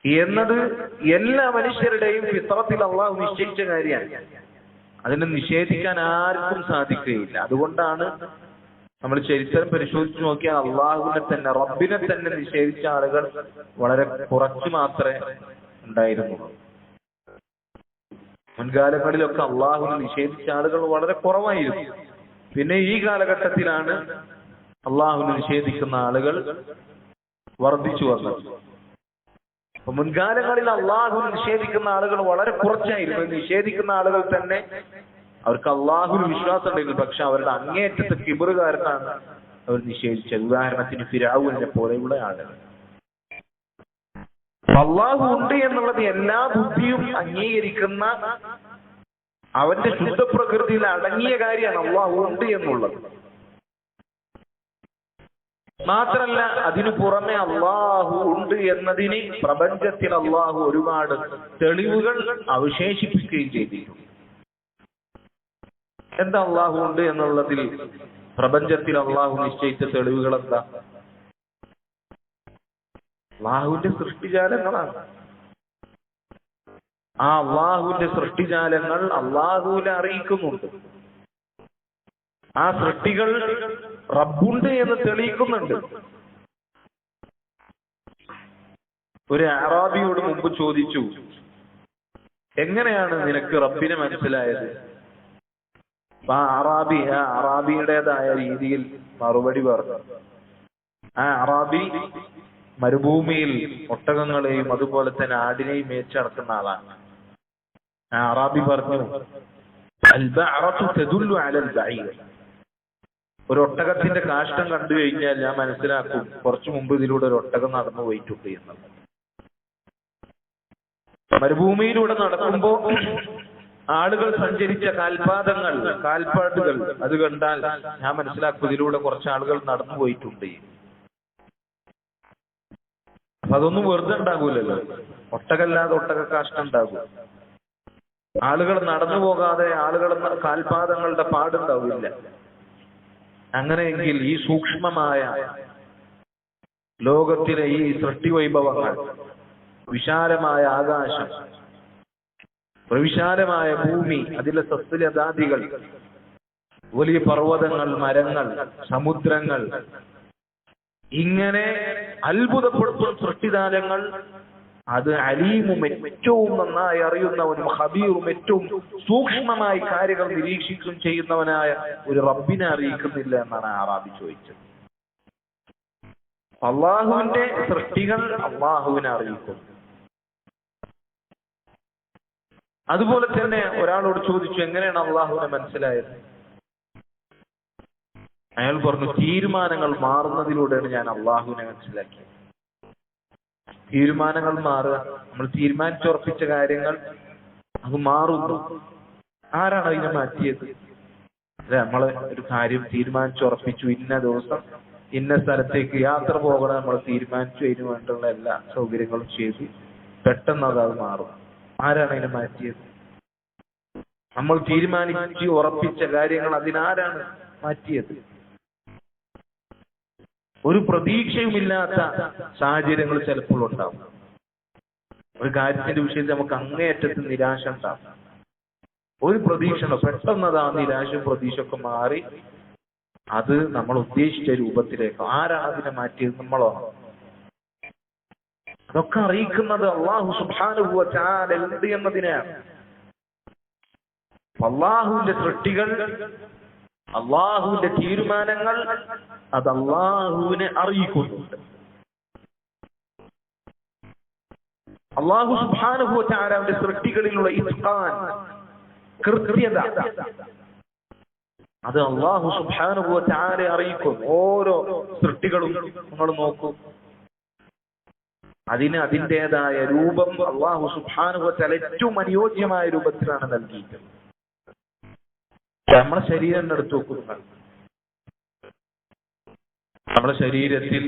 [SPEAKER 1] എന്നത് എല്ലാ മനുഷ്യരുടെയും ഫിത്രത്തിൽ അള്ളാഹു നിശ്ചയിച്ച കാര്യമാണ്. അതിനെ നിഷേധിക്കാൻ ആർക്കും സാധിക്കുകയില്ല. അതുകൊണ്ടാണ് നമ്മൾ ചരിത്രം പരിശോധിച്ച് നോക്കിയാൽ അള്ളാഹുവിനെ തന്നെ, റബ്ബിനെ തന്നെ നിഷേധിച്ച ആളുകൾ വളരെ കുറച്ച് മാത്രമേ ഉണ്ടായിരുന്നുള്ളൂ. മുൻകാലങ്ങളിലൊക്കെ അള്ളാഹുവിനെ നിഷേധിച്ച ആളുകൾ വളരെ കുറവായിരുന്നു. പിന്നെ ഈ കാലഘട്ടത്തിലാണ് അള്ളാഹുവിനെ നിഷേധിക്കുന്ന ആളുകൾ വർദ്ധിച്ചു വന്നത്. മുൻകാലങ്ങളിൽ അള്ളാഹുവിനെ നിഷേധിക്കുന്ന ആളുകൾ വളരെ കുറച്ചായിരുന്നു. നിഷേധിക്കുന്ന ആളുകൾ തന്നെ അവർക്ക് അള്ളാഹുവിന് വിശ്വാസം ഉണ്ടായിരുന്നു, പക്ഷെ അവരുടെ അങ്ങേയറ്റത്തെ കിബറ് കാരണമാണ് അവർ നിഷേധിച്ചത്. ഉദാഹരണത്തിന് ഫിർഔനെ പോലെയുള്ള ആളുകൾ. അള്ളാഹു ഉണ്ട് എന്നുള്ളത് എല്ലാ ബുദ്ധിയും അംഗീകരിക്കുന്ന, അവന്റെ ശുദ്ധ പ്രകൃതിയിൽ അടങ്ങിയ കാര്യമാണ് അള്ളാഹു ഉണ്ട് എന്നുള്ളത്. മാത്രല്ല, അതിനു പുറമെ അള്ളാഹു ഉണ്ട് എന്നതിന് പ്രപഞ്ചത്തിൽ അള്ളാഹു ഒരുപാട് തെളിവുകൾ അവശേഷിപ്പിക്കുകയും ചെയ്തിട്ടുണ്ട്. എന്താ അള്ളാഹു ഉണ്ട് എന്നുള്ളതിൽ പ്രപഞ്ചത്തിൽ അള്ളാഹു നിശ്ചയിച്ച തെളിവുകൾ എന്താ? അള്ളാഹുവിന്റെ സൃഷ്ടിജാലങ്ങളാണ്. ആ അള്ളാഹുവിന്റെ സൃഷ്ടിജാലങ്ങൾ അള്ളാഹുവിനെ അറിയിക്കുന്നുണ്ട്. ആ സൃഷ്ടികൾ റബ്ബുണ്ട് എന്ന് തെളിയിക്കുന്നുണ്ട്. ഒരു അറാബിയോട് മുമ്പ് ചോദിച്ചു, എങ്ങനെയാണ് നിനക്ക് റബ്ബിനെ മനസ്സിലായത്? ആ അറാബിയുടേതായ രീതിയിൽ മറുപടി പറഞ്ഞു. ആ അറാബി മരുഭൂമിയിൽ ഒട്ടകങ്ങളെയും അതുപോലെ തന്നെ ആടിനെയും മേച്ചടക്കുന്ന ആളാണ്. ആ അറാബി പറഞ്ഞു, ഒരു ഒട്ടകത്തിന്റെ കാഷ്ടം കണ്ടു കഴിഞ്ഞാൽ ഞാൻ മനസ്സിലാക്കും കുറച്ചു മുമ്പ് ഇതിലൂടെ ഒരു ഒട്ടകം നടന്നു പോയിട്ടുണ്ട് എന്നുള്ളത്. മരുഭൂമിയിലൂടെ നടക്കുമ്പോ ആളുകൾ സഞ്ചരിച്ച കാൽപ്പാടുകൾ അത് കണ്ടാൽ ഞാൻ മനസ്സിലാക്കും ഇതിലൂടെ കുറച്ച് ആളുകൾ നടന്നു പോയിട്ടുണ്ട്. അപ്പൊ അതൊന്നും വെറുതെ ഉണ്ടാകൂലല്ലോ. ഒട്ടകല്ലാതെ ഒട്ടക കാഷ്ടം ഉണ്ടാകും. ആളുകൾ നടന്നു പോകാതെ ആളുകളുടെ കാൽപാദങ്ങളുടെ പാടുണ്ടാവില്ല. അങ്ങനെയെങ്കിൽ ഈ സൂക്ഷ്മമായ ലോകത്തിലെ ഈ സൃഷ്ടി വൈഭവങ്ങൾ, വിശാലമായ ആകാശം, പ്രവിശാലമായ ഭൂമി, അതിലെ സസ്യലതാദികൾ, വലിയ പർവ്വതങ്ങൾ, മരങ്ങൾ, സമുദ്രങ്ങൾ, ഇങ്ങനെ അത്ഭുതപ്പെടുത്തുന്ന സൃഷ്ടിജാലങ്ങൾ, അത് അലീമും ഏറ്റവും നന്നായി അറിയുന്നവനും ഖബീറും ഏറ്റവും സൂക്ഷ്മമായി കാര്യങ്ങൾ നിരീക്ഷിക്കുകയും ചെയ്യുന്നവനായ ഒരു റബ്ബിനെ അറിയിക്കുന്നില്ല എന്നാണ് അറാബി ചോദിച്ചത്. അള്ളാഹുവിന്റെ സൃഷ്ടികൾ അള്ളാഹുവിനെ അറിയിക്കും. അതുപോലെ തന്നെ ഒരാളോട് ചോദിച്ചു, എങ്ങനെയാണ് അള്ളാഹുവിനെ മനസ്സിലായത്? അയാൾ പറഞ്ഞു, തീരുമാനങ്ങൾ മാറുന്നതിലൂടെയാണ് ഞാൻ അള്ളാഹുവിനെ മനസ്സിലാക്കിയത്. തീരുമാനങ്ങൾ മാറുക, നമ്മൾ തീരുമാനിച്ചുറപ്പിച്ച കാര്യങ്ങൾ അത് മാറുന്നു. ആരാണ് അതിനെ മാറ്റിയത്? അല്ലെ, നമ്മള് ഒരു കാര്യം തീരുമാനിച്ചുറപ്പിച്ചു, ഇന്ന ദിവസം ഇന്ന സ്ഥലത്തേക്ക് യാത്ര പോകണം, നമ്മൾ തീരുമാനിച്ചു, അതിന് വേണ്ടുള്ള എല്ലാ സൗകര്യങ്ങളും ചെയ്തു, പെട്ടെന്ന് അത് മാറും. ആരാണ് അതിനെ മാറ്റിയത്? നമ്മൾ തീരുമാനിച്ച് ഉറപ്പിച്ച കാര്യങ്ങൾ അതിനാരാണ് മാറ്റിയത്? ഒരു പ്രതീക്ഷയുമില്ലാത്ത സാഹചര്യങ്ങൾ ചിലപ്പോൾ ഉണ്ടാവും. ഒരു കാര്യത്തിന്റെ വിഷയത്തിൽ നമുക്ക് അങ്ങേയറ്റത്ത് നിരാശ ഉണ്ടാവും. ഒരു പ്രതീക്ഷ പെട്ടെന്ന് ആ നിരാശയും പ്രതീക്ഷയൊക്കെ മാറി അത് നമ്മൾ ഉദ്ദേശിച്ച രൂപത്തിലേക്ക്. ആരാണ് അതിനെ മാറ്റിയത്? നമ്മളോ? ഇതൊക്കെ അറിയിക്കുന്നത് അല്ലാഹു സുബ്ഹാനഹു വ തആല ഉണ്ട് എന്നതിനാണ്. അല്ലാഹുവിന്റെ സൃഷ്ടികൾ, അല്ലാഹുവിന്റെ തീരുമാനങ്ങൾ അത് അല്ലാഹുവിനെ അറിയിക്കുന്നുണ്ട്. അല്ലാഹു സുബ്ഹാനഹു വ തആലയുടെ സൃഷ്ടികളിലുള്ള ഇത്ഖാൻ, കൃത്യത, അത് അല്ലാഹു സുബ്ഹാനഹു വ തആല അറിയിക്കും. ഓരോ സൃഷ്ടികളും നിങ്ങൾ നോക്കൂ, അതിന് അതിൻ്റെതായ രൂപം അല്ലാഹു സുബ്ഹാനഹു വ തആല ഏറ്റവും അനുയോജ്യമായ രൂപത്തിലാണ് നൽകിയിട്ടുള്ളത്. നമ്മുടെ ശരീരം എടുത്തു നോക്കുക. നമ്മുടെ ശരീരത്തിൽ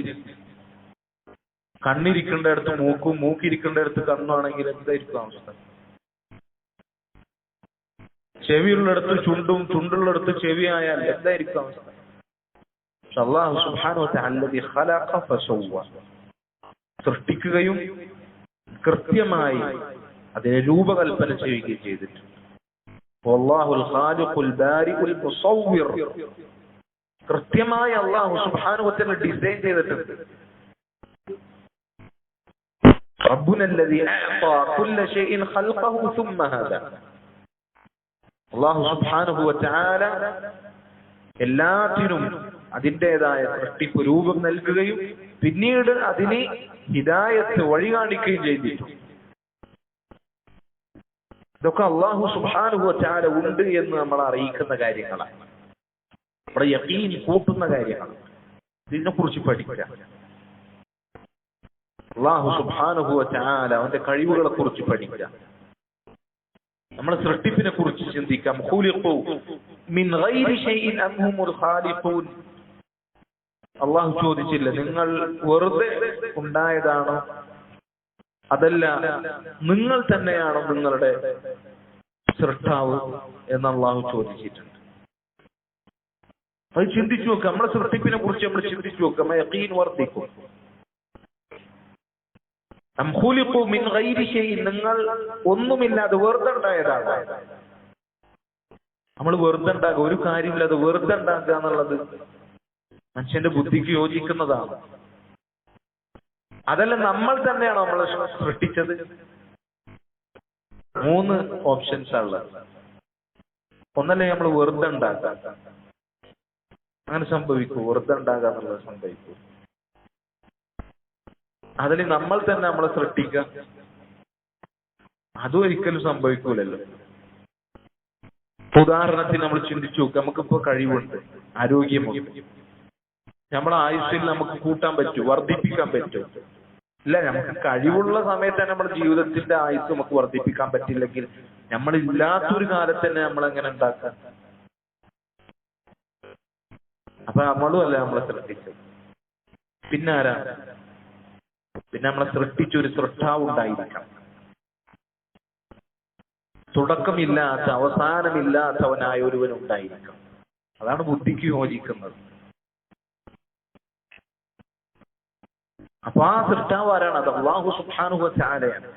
[SPEAKER 1] കണ്ണിരിക്കേണ്ടടുത്ത് മൂക്കും, മൂക്കിരിക്കേണ്ടടുത്ത് കണ്ണാണെങ്കിൽ എന്തായിരിക്കും അവസ്ഥ? ചെവിയുള്ളിടത്ത് ചുണ്ടും, ചുണ്ടുള്ളിടത്ത് ചെവിയായാൽ എന്തായിരിക്കും അവസ്ഥ? അല്ലാഹു സുബ്ഹാനഹു വ തആല അല്ലദീ ഖലഖ ഫസവ്വ, സൃഷ്ടിക്കുകയും കൃത്യമായി അതിനെ രൂപകൽപ്പന ചെയ്യുകയും ചെയ്തിട്ടുണ്ട്. വല്ലാഹുൽ ഖാലിഖുൽ ബാരിഉൽ മുസവ്വിർ, കൃത്യമായി അല്ലാഹു സുബ്ഹാനഹു വ തആല ഡിസൈൻ ചെയ്തിട്ടുണ്ട്. റബ്ബുന അല്ലദീ അഅ്താ കുല്ല ശൈഇൻ ഖൽഖഹു സുമ്മ ഹദാ, അല്ലാഹു സുബ്ഹാനഹു വ തആല എല്ലാത്തിനും അതിൻ്റെതായ സൃഷ്ടിപ്പ് രൂപം നൽകുകയും പിന്നീട് അതിന് ഹിദായത്ത് വഴി കാണിക്കുകയും ചെയ്തിട്ടുണ്ട്. ഇതൊക്കെ അല്ലാഹു സുബ്ഹാനഹു വ തആല ഉണ്ട് എന്ന് നമ്മൾ അറിയിക്കുന്ന കാര്യങ്ങളാണ്. നമ്മുടെ യഖീൻ കൂട്ടുന്ന കാര്യങ്ങൾ. ഇതിനെ കുറിച്ച് പഠിക്കാം. അല്ലാഹു സുബ്ഹാനഹു വ തആല അവന്റെ കഴിവുകളെ കുറിച്ച് പഠിക്കാം. നമ്മൾ സൃഷ്ടിപ്പിനെ കുറിച്ച് ചിന്തിക്കാം. ഖുലിഖു മിൻ ഗൈരി ശൈഇൻ അം ഹുമുൽ ഖാലിഖൂൻ. അല്ലാഹു ചോദിച്ചില്ല നിങ്ങൾ വെറുതെ ഉണ്ടായതാണോ, അതല്ല നിങ്ങൾ തന്നെയാണോ നിങ്ങളുടെ സൃഷ്ടാവ് എന്ന് അല്ലാഹു ചോദിച്ചിട്ടുണ്ട്. അത് ചിന്തിച്ചു നോക്കാം. നമ്മളെ സൃഷ്ടിപ്പിനെ കുറിച്ച് നമ്മൾ ചിന്തിച്ചു നോക്കാം. യഖീൻ വർദ്ധിക്കും. അം ഖുലിഖു മിൻ ഗൈരി ശൈഇൻ, നിങ്ങൾ ഒന്നുമില്ലാതെ വെറുതെ ഉണ്ടായതാണ്. നമ്മൾ വെറുതെ ഉണ്ടാകുക, ഒരു കാര്യമില്ലാതെ വെറുതെ ഉണ്ടാക്കുക എന്നുള്ളത് മനുഷ്യന്റെ ബുദ്ധിക്ക് യോജിക്കുന്നതാണ്. അതല്ല നമ്മൾ തന്നെയാണോ നമ്മളെ സൃഷ്ടിച്ചത്? 3 ഓപ്ഷൻസ് ഉള്ളത്. ഒന്നല്ലേ നമ്മൾ വെറുതെ ഉണ്ടാക്കുക, അങ്ങനെ സംഭവിക്കൂ. വെറുതെ ഉണ്ടാകുക എന്നുള്ളത് സംഭവിക്കൂ. അതിൽ നമ്മൾ തന്നെ നമ്മളെ സൃഷ്ടിക്കുക, അതും ഒരിക്കലും സംഭവിക്കൂലല്ലോ. ഉദാഹരണത്തിന് നമ്മൾ ചിന്തിച്ചു നോക്കുക. നമുക്കിപ്പോ കഴിവുണ്ട്, ആരോഗ്യമുണ്ട്, നമ്മളെ ആയുസ്സിൽ നമുക്ക് കൂട്ടാൻ പറ്റൂ, വർദ്ധിപ്പിക്കാൻ പറ്റും. ഇല്ല, നമുക്ക് കഴിവുള്ള സമയത്ത് തന്നെ നമ്മുടെ ജീവിതത്തിന്റെ ആയുസ് നമുക്ക് വർദ്ധിപ്പിക്കാൻ പറ്റില്ലെങ്കിൽ നമ്മൾ ഇല്ലാത്തൊരു കാലത്ത് തന്നെ നമ്മൾ എങ്ങനെ ഉണ്ടാക്കാം? അപ്പൊ നമ്മളും അല്ല നമ്മളെ സൃഷ്ടിച്ചത്. പിന്നെ ആരാണ്? പിന്നെ നമ്മളെ സൃഷ്ടിച്ചൊരു സൃഷ്ടാവ് ഉണ്ടായിരിക്കണം. തുടക്കമില്ലാത്ത അവസാനമില്ലാത്തവനായ ഒരുവൻ ഉണ്ടായിരിക്കണം. അതാണ് ബുദ്ധിക്ക് യോജിക്കുന്നത്. അപ്പൊ ആ സൃഷ്ടാവ് ആരാണ്? അത് അല്ലാഹു സുബ്ഹാനഹു വ തആലയാണ്.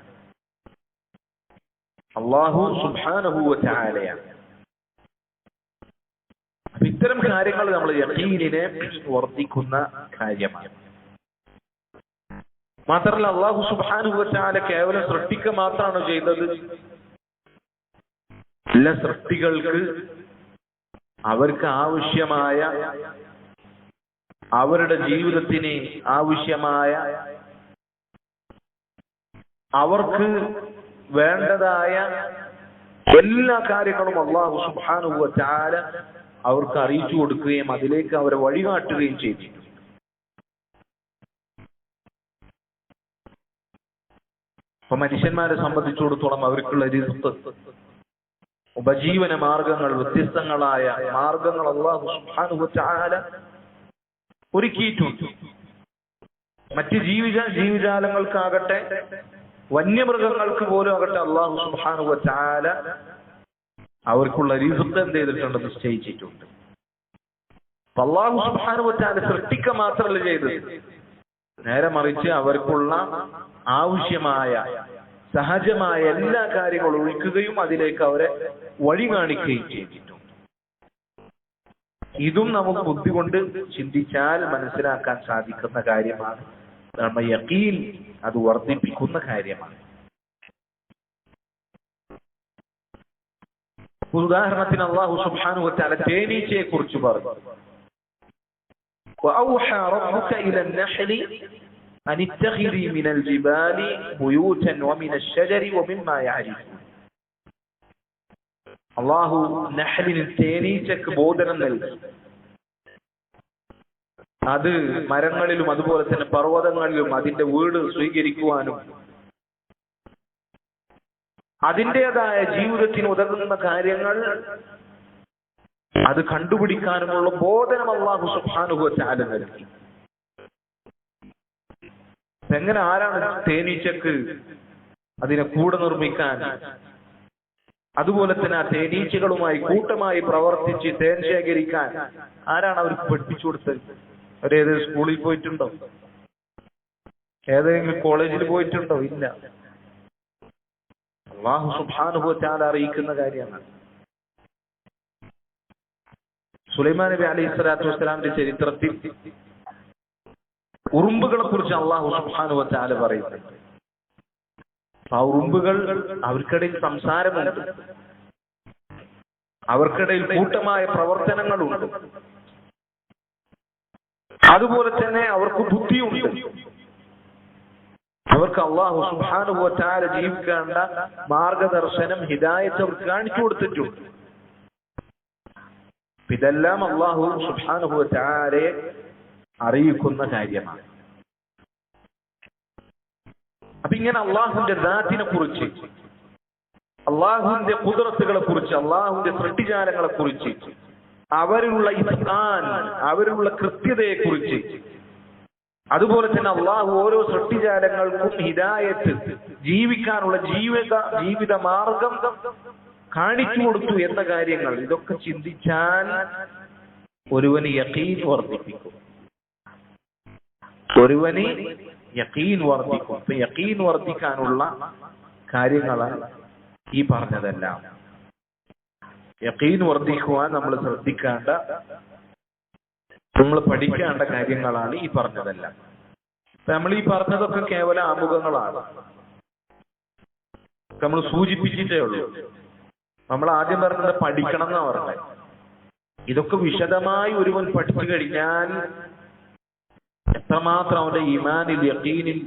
[SPEAKER 1] അല്ലാഹു സുബ്ഹാനഹു വ തആലയാണ്. അപ്പൊ ഇത്തരം കാര്യങ്ങൾ നമ്മൾ യഖീനിനെ വർദ്ധിക്കുന്ന കാര്യമാണ്. മാത്രമല്ല അല്ലാഹു സുബ്ഹാനഹു വ തആല കേവലം സൃഷ്ടിക്കുക മാത്രമാണോ ചെയ്തത്? എല്ലാ സൃഷ്ടികൾക്ക് അവർക്ക് ആവശ്യമായ, അവരുടെ ജീവിതത്തിന് ആവശ്യമായ, അവർക്ക് വേണ്ടതായ എല്ലാ കാര്യങ്ങളും അല്ലാഹു സുബ്ഹാനഹു വ തആല അവർക്ക് അറിയിച്ചു കൊടുക്കുകയും അതിലേക്ക് അവരെ വഴികാട്ടുകയും ചെയ്തിട്ടുണ്ട്. അപ്പൊ മനുഷ്യന്മാരെ സംബന്ധിച്ചിടത്തോളം അവർക്കുള്ള റിസ്ക്, ഉപജീവന മാർഗങ്ങൾ, വ്യത്യസ്തങ്ങളായ മാർഗങ്ങൾ അല്ലാഹു സുബ്ഹാനഹു വ തആല ഒരുക്കിയിട്ടുണ്ട്. മറ്റ് ജീവജാലങ്ങൾക്കാകട്ടെ, വന്യമൃഗങ്ങൾക്ക് പോലും ആകട്ടെ അല്ലാഹു സുബ്ഹാനഹു വ തആല അവർക്കുള്ള റിസ്ക് എന്ത് ചെയ്തിട്ടുണ്ട്? നിശ്ചയിച്ചിട്ടുണ്ട്. അല്ലാഹു സുബ്ഹാനഹു വ തആല സൃഷ്ടിക്കുക മാത്രമല്ല ചെയ്തത്, നേരെ മറിച്ച് അവർക്കുള്ള ആവശ്യമായ സഹജമായ എല്ലാ കാര്യങ്ങളും ഒഴിക്കുകയും അതിലേക്ക് അവരെ വഴി കാണിക്കുകയും ചെയ്തിട്ടുണ്ട്. ഇതും നമുക്ക് ബുദ്ധി കൊണ്ട് ചിന്തിച്ചാൽ മനസ്സിലാക്കാൻ സാധിക്കുന്ന കാര്യമാണ്. നമ്മുടെ യഖീൻ അത് വർദ്ധിപ്പിക്കുന്ന കാര്യമാണ്. ഉദാഹരണത്തിന് അല്ലാഹു സുബ്ഹാനഹു വ തആല തേനീച്ചയെ കുറിച്ച് പറഞ്ഞു, വഔഹാ റബ്ബുക ഇലൻ നഹ്ലി അൻ ഇത്തഖിദി മിനൽ ജിബാലി ബുയൂതൻ വമിനശ് ശജരി വമിമ്മാ യഅരിഫൂൻ. അല്ലാഹു നഹ്ലിന് തേനീച്ചക്ക് ബോധനം നൽകി. അത് മരങ്ങളിലും അതുപോലെ തന്നെ പർവ്വതങ്ങളിലും അതിന്റെ വീട് സ്വീകരിക്കുവാനും അതിൻ്റെതായ ജീവിതത്തിന് ഉതകുന്ന കാര്യങ്ങൾ അത് കണ്ടുപിടിക്കാനുമുള്ള ബോധനം അല്ലാഹു സുബ്ഹാനഹു വ തആല നൽകി. എങ്ങനെ, ആരാണ് തേനീച്ചക്ക് അതിനെ കൂടെ നിർമ്മിക്കാൻ, അതുപോലെ തന്നെ ആ തേനീച്ചകളുമായി കൂട്ടമായി പ്രവർത്തിച്ച് തേൻ ശേഖരിക്കാൻ ആരാണ് അവർക്ക് പഠിപ്പിച്ചു കൊടുത്തത്? അവരേതെങ്കിലും സ്കൂളിൽ പോയിട്ടുണ്ടോ? ഏതെങ്കിലും കോളേജിൽ പോയിട്ടുണ്ടോ? ഇല്ല. അല്ലാഹു സുബ്ഹാനഹു വ തആല അറിയിക്കുന്ന കാര്യമാണ്. സുലൈമാൻ നബി അലൈഹിസ്സലാത്തു വസ്സലാമിന്റെ ചരിത്രത്തിൽ ഉറുമ്പുകളെ കുറിച്ച് അല്ലാഹു സുബ്ഹാനഹു വ തആല പറയുന്നുണ്ട്. ആ ഉറുമ്പുകൾ അവർക്കിടയിൽ സംസാരമുണ്ട്, അവർക്കിടയിൽ കൂട്ടമായ പ്രവർത്തനങ്ങളുണ്ട്, അതുപോലെ തന്നെ അവർക്ക് ബുദ്ധിയുണ്ട്. അവർക്ക് അല്ലാഹു സുബ്ഹാനഹു വ തആല ജീവിക്കേണ്ട മാർഗദർശനം, ഹിദായത്ത് അവർക്ക് കാണിച്ചു കൊടുത്തിട്ടുണ്ട്. ഇതെല്ലാം അല്ലാഹു സുബ്ഹാനഹു വ തആലയെ അറിയിക്കുന്ന കാര്യമാണ്. അപ്പൊ ഇങ്ങനെ അള്ളാഹുവിന്റെ ദാത്തിനെ കുറിച്ച്, അള്ളാഹുവിന്റെ ഖുദ്റത്തുകളെ കുറിച്ച്, അള്ളാഹുവിന്റെ സൃഷ്ടിജാലങ്ങളെ കുറിച്ച്, അവരിലുള്ള ഇത്ഖാൻ, അവരിലുള്ള കൃത്യതയെ കുറിച്ച്, അതുപോലെ തന്നെ അള്ളാഹു ഓരോ സൃഷ്ടിജാലങ്ങൾക്കും ഹിദായത്ത്, ജീവിക്കാനുള്ള ജീവിത മാർഗം കാണിച്ചു കൊടുത്തു എന്ന കാര്യങ്ങൾ, ഇതൊക്കെ ചിന്തിച്ചാൽ ഒരുവന് യഖീൻ വർദ്ധിപ്പിക്കും. ഒരുവന് യഖീൻ വർദ്ധിക്കും. ഇപ്പൊ യഖീൻ വർദ്ധിക്കാനുള്ള കാര്യങ്ങളാണ് ഈ പറഞ്ഞതെല്ലാം. യഖീൻ വർദ്ധിക്കുവാൻ നമ്മൾ ശ്രദ്ധിക്കേണ്ട, നമ്മൾ പഠിക്കേണ്ട കാര്യങ്ങളാണ് ഈ പറഞ്ഞതെല്ലാം. നമ്മൾ ഈ പറഞ്ഞതൊക്കെ കേവല ആമുഖങ്ങളാണ്, നമ്മൾ സൂചിപ്പിച്ചിട്ടേ ഉള്ളൂ. നമ്മൾ ആദ്യം പറഞ്ഞത് പഠിക്കണം എന്നാ പറഞ്ഞത്. ഇതൊക്കെ വിശദമായി ഒരുവൻ പഠിച്ചു കഴിഞ്ഞാൽ എത്രമാത്രം അവന്റെ ഈമാനിൽ, യഖീനിൽ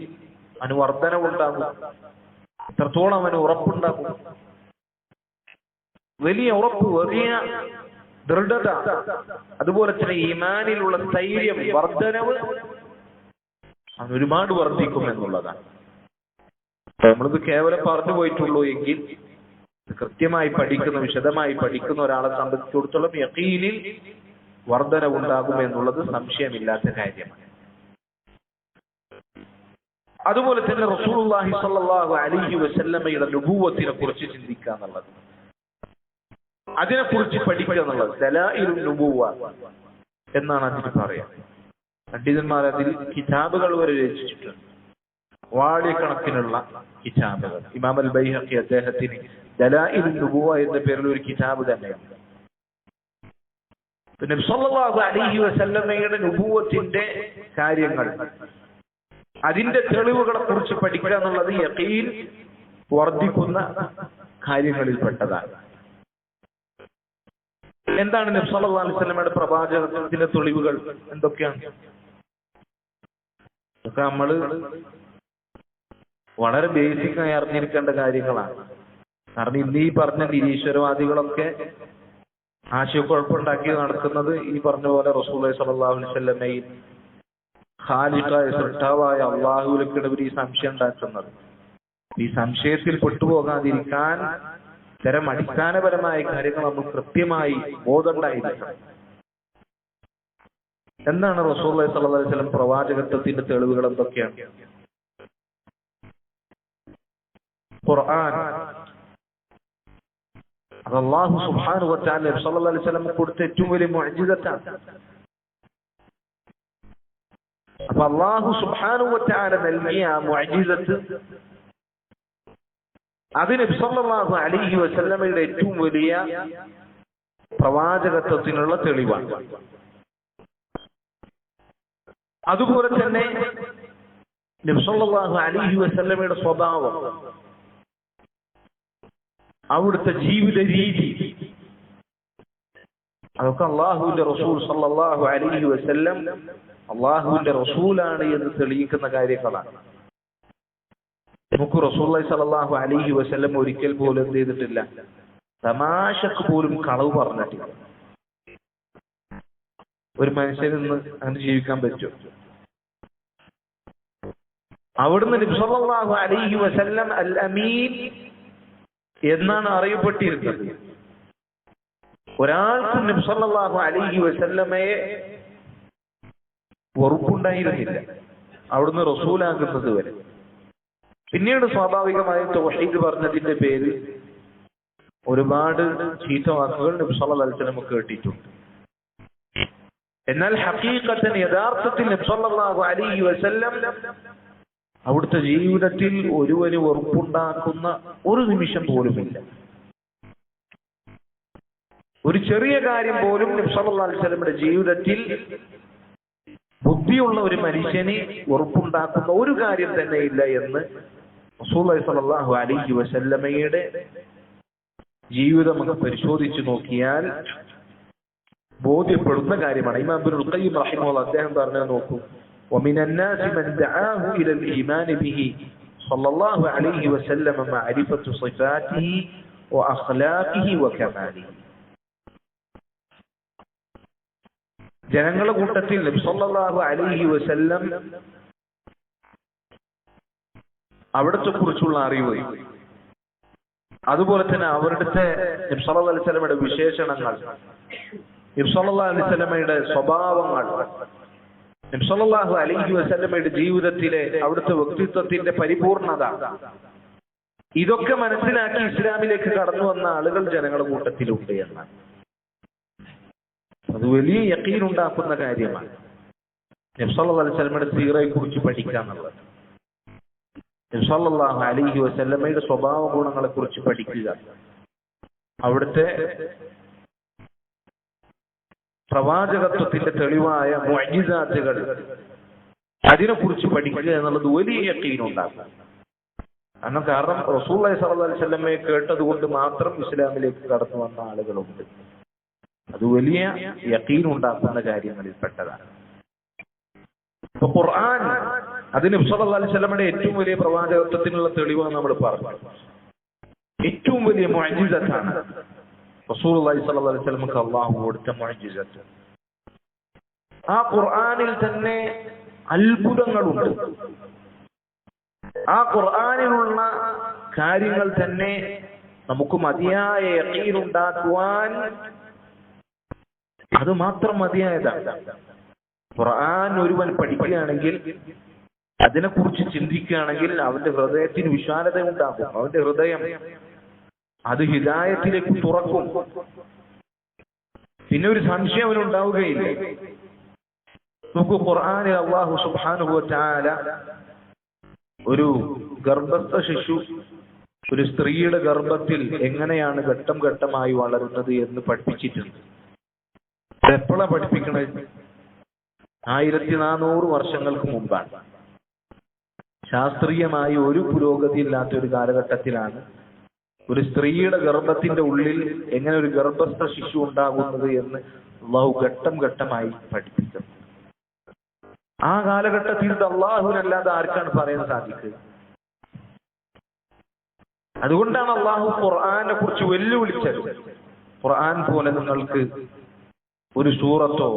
[SPEAKER 1] വർധനവുണ്ടാകും, എത്രത്തോളം അവന് ഉറപ്പുണ്ടാകും, വലിയ ഉറപ്പ്, വലിയ ദൃഢത, അതുപോലെ തന്നെ ഈമാനിലുള്ള സ്ഥൈര്യം, വർധനവ് അവൻ ഒരുപാട് വർദ്ധിക്കും എന്നുള്ളതാണ്. നമ്മളിത് കേവലം പറഞ്ഞു പോയിട്ടുള്ളൂ എങ്കിൽ കൃത്യമായി പഠിക്കുന്ന, വിശദമായി പഠിക്കുന്ന ഒരാളെ സംബന്ധിച്ചിടത്തോളം യഖീനിൽ വർധനവുണ്ടാകും എന്നുള്ളത് സംശയമില്ലാത്ത കാര്യമാണ്. അതുപോലെ തന്നെ റസൂലുള്ളാഹി സ്വല്ലല്ലാഹു അലൈഹി വസല്ലമയുടെ നുബുവത്തിനെ കുറിച്ച് ചിന്തിക്കുക എന്നുള്ളത്, അതിനെക്കുറിച്ച് പഠിക്കുക എന്നുള്ളത് ദലായിലുൻ നുബുവ എന്നാണ് അതിന് പറയാം. പണ്ഡിതന്മാർ അതിൽ കിതാബുകൾ വരെ രചിച്ചിട്ടുണ്ട്, വാള്യക്കണക്കിനുള്ള കിതാബുകൾ. ഇമാം അൽ ബൈഹഖി അദ്ദേഹത്തിന് ദലായിലുൻ നുബുവ എന്ന പേരിൽ ഒരു കിതാബ് തന്നെയുണ്ട്. പിന്നെ സ്വല്ലല്ലാഹു അലൈഹി വസല്ലമയുടെ നുബുവത്തിന്റെ കാര്യങ്ങൾ, അതിന്റെ തെളിവുകളെ കുറിച്ച് പഠിക്കുക എന്നുള്ളത് യഖീൻ വർദ്ധിക്കുന്ന കാര്യങ്ങളിൽപ്പെട്ടതാണ്. എന്താണ് നബി സല്ലല്ലാഹു അലൈഹി വസല്ലമയുടെ പ്രവാചകത്വത്തിന്റെ തെളിവുകൾ? എന്തൊക്കെയാണ്? ഇതൊക്കെ നമ്മൾ വളരെ ബേസിക്കായി അറിഞ്ഞിരിക്കേണ്ട കാര്യങ്ങളാണ്. കാരണം ഇന്ന് ഈ പറഞ്ഞ നിരീശ്വരവാദികളൊക്കെ ആശയക്കുഴപ്പമുണ്ടാക്കി നടക്കുന്നത് ഈ പറഞ്ഞ പോലെ റസൂലുള്ളാഹി സ്വല്ലല്ലാഹു അലൈഹി വസല്ലമയിൽ ഖാലിഖായ സൃഷ്ടാവായ അള്ളാഹുവിലേക്കാണ് ഇവർ ഈ സംശയം ഉണ്ടാക്കുന്നത്. ഈ സംശയത്തിൽ പെട്ടുപോകാതിരിക്കാൻ ഇത്തരം അടിസ്ഥാനപരമായ കാര്യങ്ങൾ നമ്മൾ കൃത്യമായി ബോധമുണ്ടായിരിക്കണം. എന്താണ് റസൂലുള്ളാഹി സ്വല്ലല്ലാഹു അലൈഹി വസല്ലം പ്രവാചകത്വത്തിന്റെ തെളിവുകൾ എന്തൊക്കെയാണ്? ഖുർആൻ, അത് അല്ലാഹു സുബ്ഹാനഹു വ തആല സ്വല്ലല്ലാഹു അലൈഹി വസല്ലം കൊടുത്ത ഏറ്റവും വലിയ മുഅ്ജിസത്താണ്. അപ്പൊ അല്ലാഹു സുബ്ഹാനഹു വ തആല നൽകിയ ആ മുഅ്ജിസത്ത് അത് നബി സല്ലല്ലാഹു അലൈഹി വസല്ലമയുടെ ഏറ്റവും വലിയ പ്രവാചകത്വത്തിനുള്ള തെളിവാണ്. അതുപോലെ തന്നെ നബി സല്ലല്ലാഹു അലൈഹി വസല്ലമയുടെ സ്വഭാവം, അവിടുത്തെ ജീവിത രീതി, അതൊക്കെ അള്ളാഹുവിന്റെ റസൂൽ സല്ലല്ലാഹു അലൈഹി വസല്ലം അള്ളാഹുവിന്റെ റസൂലാണ് എന്ന് തെളിയിക്കുന്ന കാര്യങ്ങളാണ്. നമുക്ക് റസൂലുള്ളാഹി സ്വല്ലല്ലാഹു അലൈഹി വസല്ലം ഒരിക്കൽ പോലും എന്ത് ചെയ്തിട്ടില്ല? തമാശക്ക് പോലും കളവ് പറഞ്ഞിട്ടില്ല. ഒരു മനുഷ്യനിൽ നിന്ന് അങ്ങനെ ജീവിക്കാൻ പറ്റും? അവിടുന്ന് നബി സല്ലല്ലാഹു അലൈഹി വസല്ലം അൽ അമീൻ എന്നാണ് അറിയപ്പെട്ടിരുന്നത്. ഒരാൾക്കും നബി സല്ലല്ലാഹു അലൈഹി വസല്ലമയെ വെറുപ്പുണ്ടായിരുന്നില്ല അവിടുന്ന് റസൂലാകുന്നത് വരെ. പിന്നീട് സ്വാഭാവികമായും തൗഹീദ് പറഞ്ഞതിന്റെ പേരിൽ ഒരുപാട് ചീത്ത വാക്കുകൾ നബി സല്ലല്ലാഹു അലൈഹി വസല്ലം കേട്ടിട്ടുണ്ട്. എന്നാൽ ഹഖീഖത്തൻ യഥാർത്ഥത്തിൽ നബി സല്ലല്ലാഹു അലൈഹി വസല്ലം അവിടുത്തെ ജീവിതത്തിൽ ഒരുവന് വെറുപ്പുണ്ടാക്കുന്ന ഒരു നിമിഷം പോലുമില്ല. ഒരു ചെറിയ കാര്യം പോലും നബി സല്ലല്ലാഹു അലൈഹി വസല്ലമയുടെ ജീവിതത്തിൽ ബുദ്ധിയുള്ള ഒരു മനുഷ്യന് വെറുപ്പുണ്ടാക്കുന്ന ഒരു കാര്യം തന്നെ ഇല്ല എന്ന് റസൂലുള്ളാഹി സ്വല്ലല്ലാഹു അലൈഹി വസല്ലമയുടെ ജീവിതം നമുക്ക് പരിശോധിച്ചു നോക്കിയാൽ ബോധ്യപ്പെടുന്ന കാര്യമാണ്. ഇമാം ഇബ്നുൽ ഖയ്യിം റഹിമഹുല്ലാഹ് അദ്ദേഹം പറഞ്ഞത് നോക്കൂ, ومن الناس من دعاه إلى الإيمان به صلى الله عليه وسلم معرفة صفاته وأخلاقه وكماله. ജനങ്ങളുടെ കൂട്ടത്തിൽ നബി സല്ലല്ലാഹു അലൈഹി വസല്ലം അവിടത്തെ കുറിച്ചുള്ള അറിവ്, അതുപോലെ തന്നെ അവിടുത്തെ നബി സല്ലല്ലാഹു അലൈഹി വസല്ലമയുടെ വിശേഷണങ്ങൾ, നബി സല്ലല്ലാഹു അലൈഹി വസല്ലമയുടെ സ്വഭാവങ്ങൾ, നബി സല്ലല്ലാഹു അലൈഹി വസല്ലമയുടെ ജീവിതത്തിലെ അവിടുത്തെ വ്യക്തിത്വത്തിന്റെ പരിപൂർണത, ഇതൊക്കെ മനസ്സിലാക്കി ഇസ്ലാമിലേക്ക് കടന്നു വന്ന ആളുകൾ ജനങ്ങളുടെ കൂട്ടത്തിലുണ്ട് എന്നാണ്. അത് വലിയ യഖീൻ ഉണ്ടാക്കുന്ന കാര്യമാണ്. നബി സല്ലല്ലാഹു അലൈഹി വസല്ലമയുടെ സീറയെ കുറിച്ച് പഠിക്കുക എന്നുള്ളത്, നബി സല്ലല്ലാഹു അലൈഹി വസല്ലമയുടെ സ്വഭാവ ഗുണങ്ങളെ കുറിച്ച് പഠിക്കുക, അവിടുത്തെ പ്രവാചകത്വത്തിന്റെ തെളിവായ മുഅ്ജിസാത്തുകൾ അതിനെക്കുറിച്ച് പഠിക്കുക എന്നുള്ളത് വലിയ യഖീൻ ഉണ്ടാക്കും. കാരണം റസൂലുള്ളാഹി സ്വല്ലല്ലാഹു അലൈഹി വസല്ലമയെ കേട്ടതുകൊണ്ട് മാത്രം ഇസ്ലാമിലേക്ക് കടന്നു വന്ന ആളുകളുണ്ട്. അത് വലിയ യഖീൻ ഉണ്ടാക്കുന്ന കാര്യങ്ങളിൽ പെട്ടതാണ്. ഇപ്പൊ ഖുർആൻ അത് നബി സല്ലല്ലാഹു അലൈഹി വസല്ലമയുടെ ഏറ്റവും വലിയ പ്രവാചകത്വത്തിനുള്ള തെളിവാണ് നമ്മൾ പറഞ്ഞു. ഏറ്റവും വലിയ മുഅ്ജിസത്താണ് റസൂലുള്ളാഹി സ്വല്ലല്ലാഹു അലൈഹി വസല്ലമക്ക് അല്ലാഹു കൊടുത്ത മുഅ്ജിസത്ത്. ആ ഖുർആനിൽ തന്നെ അത്ഭുതങ്ങളുണ്ട്. ആ ഖുർആനിലുള്ള കാര്യങ്ങൾ തന്നെ നമുക്ക് മതിയായ യഖീൻ ഉണ്ടാക്കുവാൻ അത് മാത്രം മതിയായതാണ്. ഖുർആൻ ഒരുവൻ പഠിക്കുകയാണെങ്കിൽ, അതിനെക്കുറിച്ച് ചിന്തിക്കുകയാണെങ്കിൽ അവന്റെ ഹൃദയത്തിന് വിശാലത ഉണ്ടാകും. അവന്റെ ഹൃദയം അത് ഹിദായത്തിലേക്ക് തുറക്കും. പിന്നെ ഒരു സംശയം അവനുണ്ടാവുകയില്ല. നമുക്ക് ഖുർആനിൽ അല്ലാഹു സുബ്ഹാനഹു വ തആല ഒരു ഗർഭസ്ഥ ശിശു ഒരു സ്ത്രീയുടെ ഗർഭത്തിൽ എങ്ങനെയാണ് ഘട്ടം ഘട്ടമായി വളരുന്നത് എന്ന് പഠിപ്പിച്ചിട്ടുണ്ട്. എപ്പോഴാണ് പഠിപ്പിക്കണത്? 1400 വർഷങ്ങൾക്ക് മുമ്പാണ്. ശാസ്ത്രീയമായി ഒരു പുരോഗതി ഇല്ലാത്ത ഒരു കാലഘട്ടത്തിലാണ് ഒരു സ്ത്രീയുടെ ഗർഭത്തിന്റെ ഉള്ളിൽ എങ്ങനെ ഒരു ഗർഭസ്ഥ ശിശു ഉണ്ടാകുന്നത് എന്ന് അള്ളാഹു ഘട്ടം ഘട്ടമായി പഠിപ്പിക്കുന്നു. ആ കാലഘട്ടത്തിൽ ഇത് അള്ളാഹുവിനല്ലാതെ ആർക്കാണ് പറയാൻ സാധിക്കുക? അതുകൊണ്ടാണ് അള്ളാഹു ഖുർആനെ കുറിച്ച് വെല്ലുവിളിച്ചത്. ഖുർആൻ പോലെ നിങ്ങൾക്ക് ഒരു സൂറത്തോ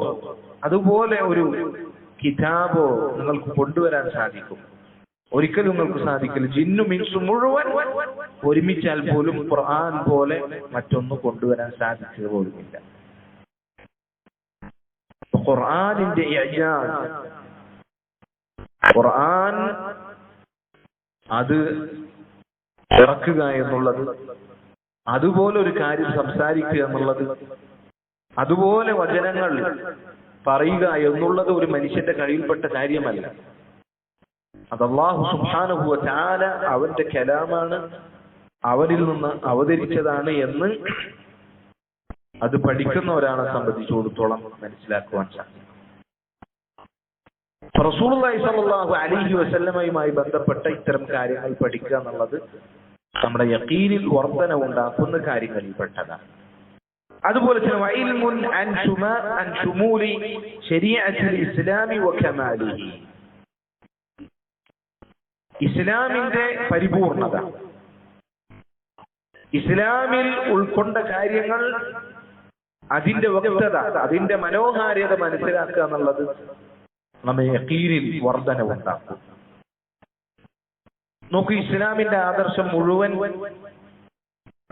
[SPEAKER 1] അതുപോലെ ഒരു കിതാബോ നിങ്ങൾക്ക് കൊണ്ടുവരാൻ സാധിക്കും? ഒരിക്കലും നിങ്ങൾക്ക് സാധിക്കില്ല. ജിന്നും ഇൻസും മുഴുവൻ ഒരുമിച്ചാൽ പോലും ഖുർആൻ പോലെ മറ്റൊന്നും കൊണ്ടുവരാൻ സാധിക്കുക പോലുമില്ല. ഖുർആനിന്റെ ഇഅ്ജാസ്, ഖുർആൻ അത് ഇറക്കുക എന്നുള്ളത്, അതുപോലെ ഒരു കാര്യം സംസാരിക്കുക എന്നുള്ളത്, അതുപോലെ വചനങ്ങൾ പറയുക എന്നുള്ളത് ഒരു മനുഷ്യന്റെ കഴിവിൽപ്പെട്ട കാര്യമല്ല. അത് അല്ലാഹു സുബ്ഹാനഹു വ തആല അവന്റെ കലാമാണ്, അവനിൽ നിന്ന് അവതരിച്ചതാണ് എന്ന് അത് പഠിക്കുന്ന ഒരാളെ സംബന്ധിച്ചിടത്തോളം മനസ്സിലാക്കുവാൻ സാധിക്കും. റസൂലുള്ളാഹി സ്വല്ലല്ലാഹു അലൈഹി വസല്ലമയുമായി ബന്ധപ്പെട്ട ഇത്തരം കാര്യങ്ങൾ പഠിക്കുക എന്നുള്ളത് നമ്മുടെ യഖീനിൽ വർധന ഉണ്ടാക്കുന്ന കാര്യങ്ങളിൽ പെട്ടതാണ്. അതുപോലെ തന്നെ വഇൽമുൻ അൻ ശുമൂലി ശരീഅത്തിൽ ഇസ്ലാമി വകമാലിഹി, ഇസ്ലാമിന്റെ പരിപൂർണത, ഇസ്ലാമിൽ ഉൾക്കൊണ്ട കാര്യങ്ങൾ, അതിന്റെ വ്യക്തത, അതിന്റെ മനോഹാരിത മനസ്സിലാക്കുക എന്നുള്ളത് നമ്മെ യഖീനിൽ വർധന ഉണ്ടാക്കും. നോക്കൂ, ഇസ്ലാമിന്റെ ആദർശം മുഴുവൻ